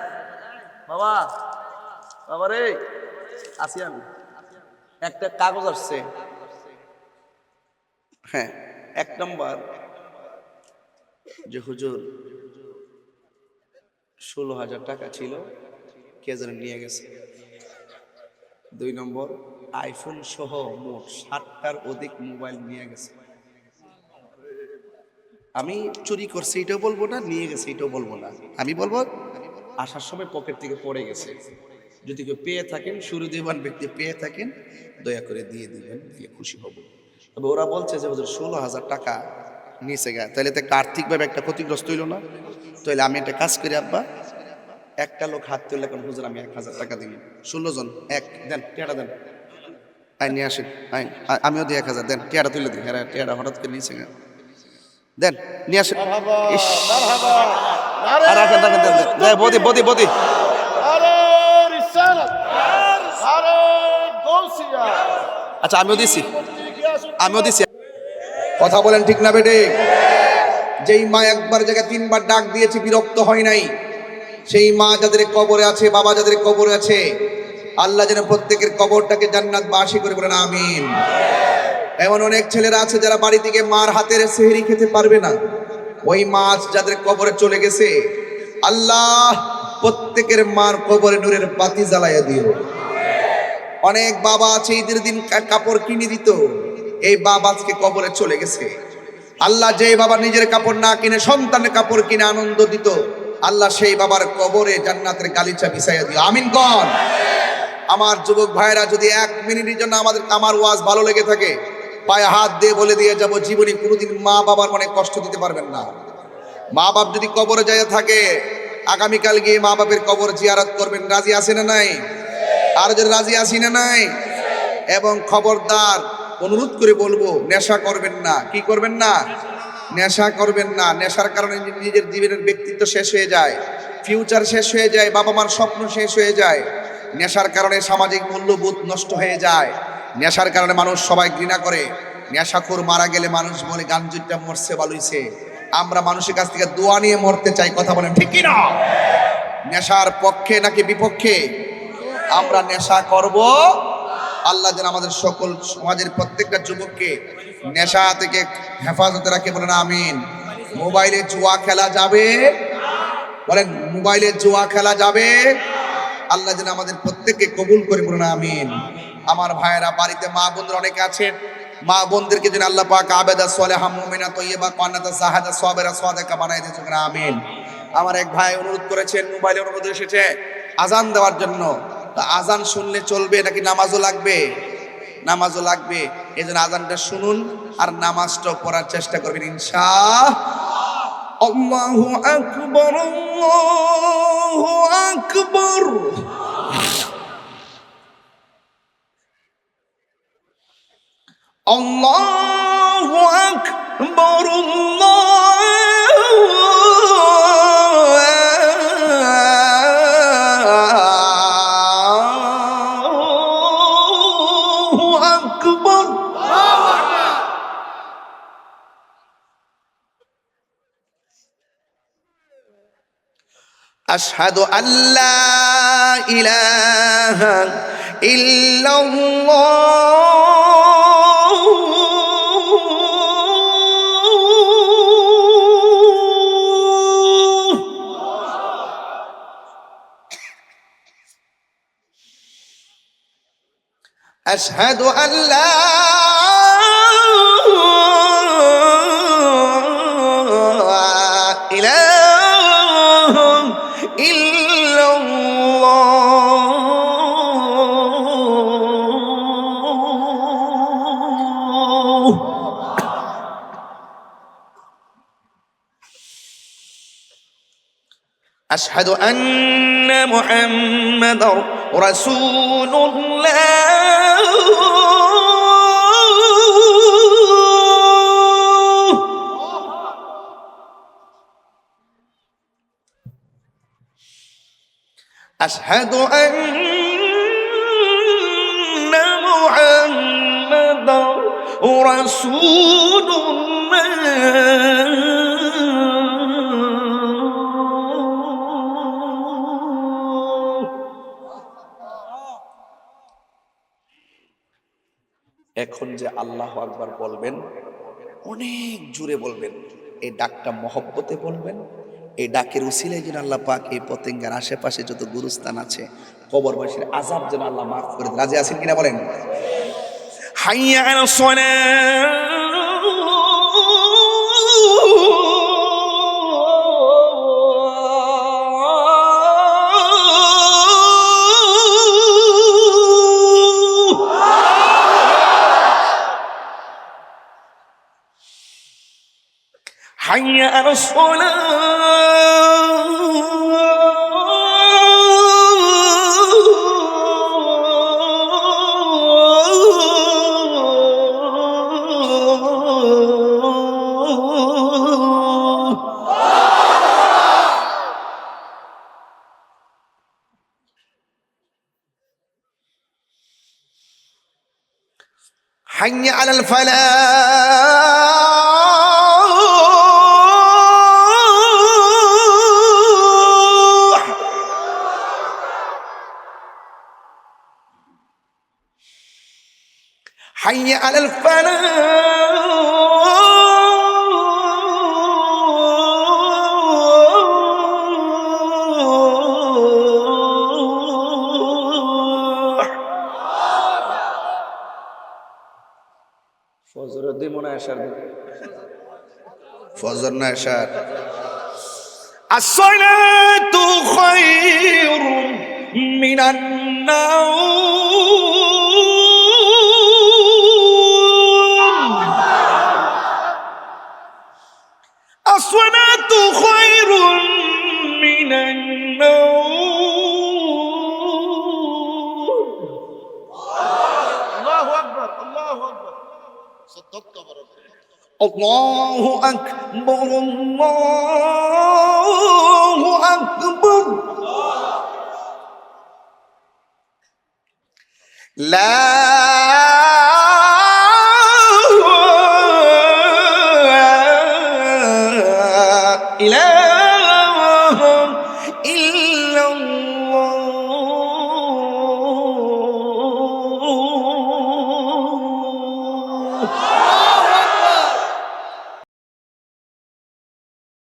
বাবা, বাবা রে আসি আমি, একটা কাগজ আসছে। হ্যাঁ 1 নম্বর যে হুজুর 16,000 টাকা ছিল, কে যেন নিয়ে গেছে। 2 নম্বর আইফোন সহ মোট 60টার অধিক মোবাইল নিয়ে গেছে। আমি চুরি করছি এটাও বলবো না, নিয়ে গেছে এটাও বলবো না, আমি বলবো আসার সময় পকেট থেকে পড়ে গেছে। যদি কেউ পেয়ে থাকেন, সুহৃদবান ব্যক্তি পেয়ে থাকেন, দয়া করে দিয়ে দিবেন, দিলে খুশি হব। তবে ওরা বলছে যে হুজুর 16,000 টাকা নিচে গা, তাহলে তো একটা আর্থিকভাবে একটা ক্ষতিগ্রস্ত হইল না? তাহলে আমি একটা কাজ করি আব্বা, একটা লোক হাত তুললে এখন হুজুর আমি 1,000 টাকা দিন, 16 জন এক দেন, টেয়াটা দেন, আইন নিয়ে আসেন, আইন আমিও দিই 1,000 দেন, টেয়াটা তুলে দিন। হ্যাঁ টেয়াটা হঠাৎ করে নিচে গা দেন, নিয়ে আসেন। রাখেন রাখেন দেন দেন, বদি বদি বদি। আচ্ছা আমিও দিছি, আমিও দিছি। কথা বলেন ঠিক না বেটে? যেই মা একবার জায়গায় 3বার ডাক দিয়েছে, বিরক্ত হয় নাই, সেই মা যাদের কবরে আছে, বাবা যাদের কবরে আছে, আল্লাহ যেন প্রত্যেকের কবরটাকে জান্নাতবাসী করে, বলেন আমিন। এমন অনেক ছেলেরা আছে যারা বাড়ি থেকে মার হাতের সেহরি খেতে পারবে না, ওই মাছ যাদের কবরে চলে গেছে, আল্লাহ প্রত্যেকের মার কবরে নূরের বাতি জ্বালাইয়া দিও। অনেক বাবা আছে ঈদের দিন কাপড় কিনে দিত, এই বাবা আজকে কবরে চলে গেছে। আল্লাহ যে বাবা নিজের কাপড় না কিনে সন্তানের কাপড় কিনে আনন্দ দিত, আল্লাহ সেই বাবার কবরে জান্নাতের গালিচা বিছাইয়া দিও, আমিন কোন। আমার যুবক ভাইরা, যদি 1 মিনিটের জন্য আমার ওয়াজ ভালো লেগে থাকে, পায়ে হাত দিয়ে বলে দিয়ে যাব, জীবনে কোনোদিন মা বাবার মনে কষ্ট দিতে পারবেন না। মা বাপ যদি কবরে যায় থাকে, আগামীকাল গিয়ে মা বাপের কবর জিয়ারত করবেন, রাজি আছে না নাই? আর যদি রাজি আছি না নাই? এবং খবরদার অনুরোধ করে বলবো, নেশা করবেন না। কি করবেন না? নেশা করবেন না। নেশার কারণে নিজের জীবনের ব্যক্তিত্ব শেষ হয়ে যায়, ফিউচার শেষ হয়ে যায়, বাবা মার স্বপ্ন শেষ হয়ে যায়। নেশার কারণে সামাজিক মূল্যবোধ নষ্ট হয়ে যায়। নেশার কারণে মানুষ সবাই ঘৃণা করে। নেশাখোর মারা গেলে মানুষ বলে গাঞ্জুরটা মরছে বালুইছে। আমরা মানুষের কাছ থেকে দোয়া নিয়ে মরতে চাই, কথা বলেন ঠিক কি না? নেশার পক্ষে নাকি বিপক্ষে? আমরা নেশা করব, আল্লাহ যেন আমাদের সকল সমাজের প্রত্যেকটা যুবককে নেশা থেকে হেফাজতে রাখে, বলেন আমিন। মোবাইলে জুয়া খেলা যাবে, বলেন মোবাইলে জুয়া খেলা যাবে, আল্লাহ যেন আমাদের প্রত্যেককে কবুল করে, বলেন আমিন। আমার ভাইয়েরা, বাড়িতে মা বোনদের অনেকে আছেন, মা বোনদেরকে যেন আল্লাহ পাক আবেদা সালেহা মুমিনা তয়্যিবা কান্নাতা সাহাদা সাবিরা সাদিকা বানায় দিয়েছেন, আমিন। আমার এক ভাই অনুরোধ করেছেন, মোবাইলে অনুরোধ এসেছে আজান দেওয়ার জন্য। তা আজান শুনলে চলবে নাকি নামাজও লাগবে? নামাজও লাগবে। এই জন্য আজানটা শুনুন আর নামাজটাও পড়ার চেষ্টা করবেন ইনশাআল্লাহ। আল্লাহু আকবার, আল্লাহু আকবার। আল্লাহু আকবার, আল্লাহু আকবার। আশহাদু আল্লা ইলাহা ইল্লাল্লাহ। আশহাদু আল্লা ইলাহা ইল্লাল্লাহ। আশহাদু আন্না মুহাম্মাদার রাসূলুল্লাহ। أشهد أن محمدا رسول الله. এখন যে আল্লাহু আকবার বলবেন, অনেক জোরে বলবেন। এই ডাকটা মহব্বতে বলবেন। এই ডাকের উসিলায় যেন আল্লাহ পাক এই পতেঙ্গার আশেপাশে যত গুরুস্থান আছে, কবরবাসীর আযাব যেন আল্লাহ মাফ করে দেন। রাজি আছেন কিনা বলেন? হাইয়া আলাস সালাহ, হাইয়া আলাস حي على الفلاح. حي على الفلاح. ফজরের দিন মনে আসার ফজর না আসার। আসসালাতু খায়রুম মিনান নাওম। আসসালাতু খায়রুম মিনান নাওম। আল্লাহু আকবার, আল্লাহু আকবার। আল্লাহু আকবার, আল্লাহু আকবার। লা ইলাহা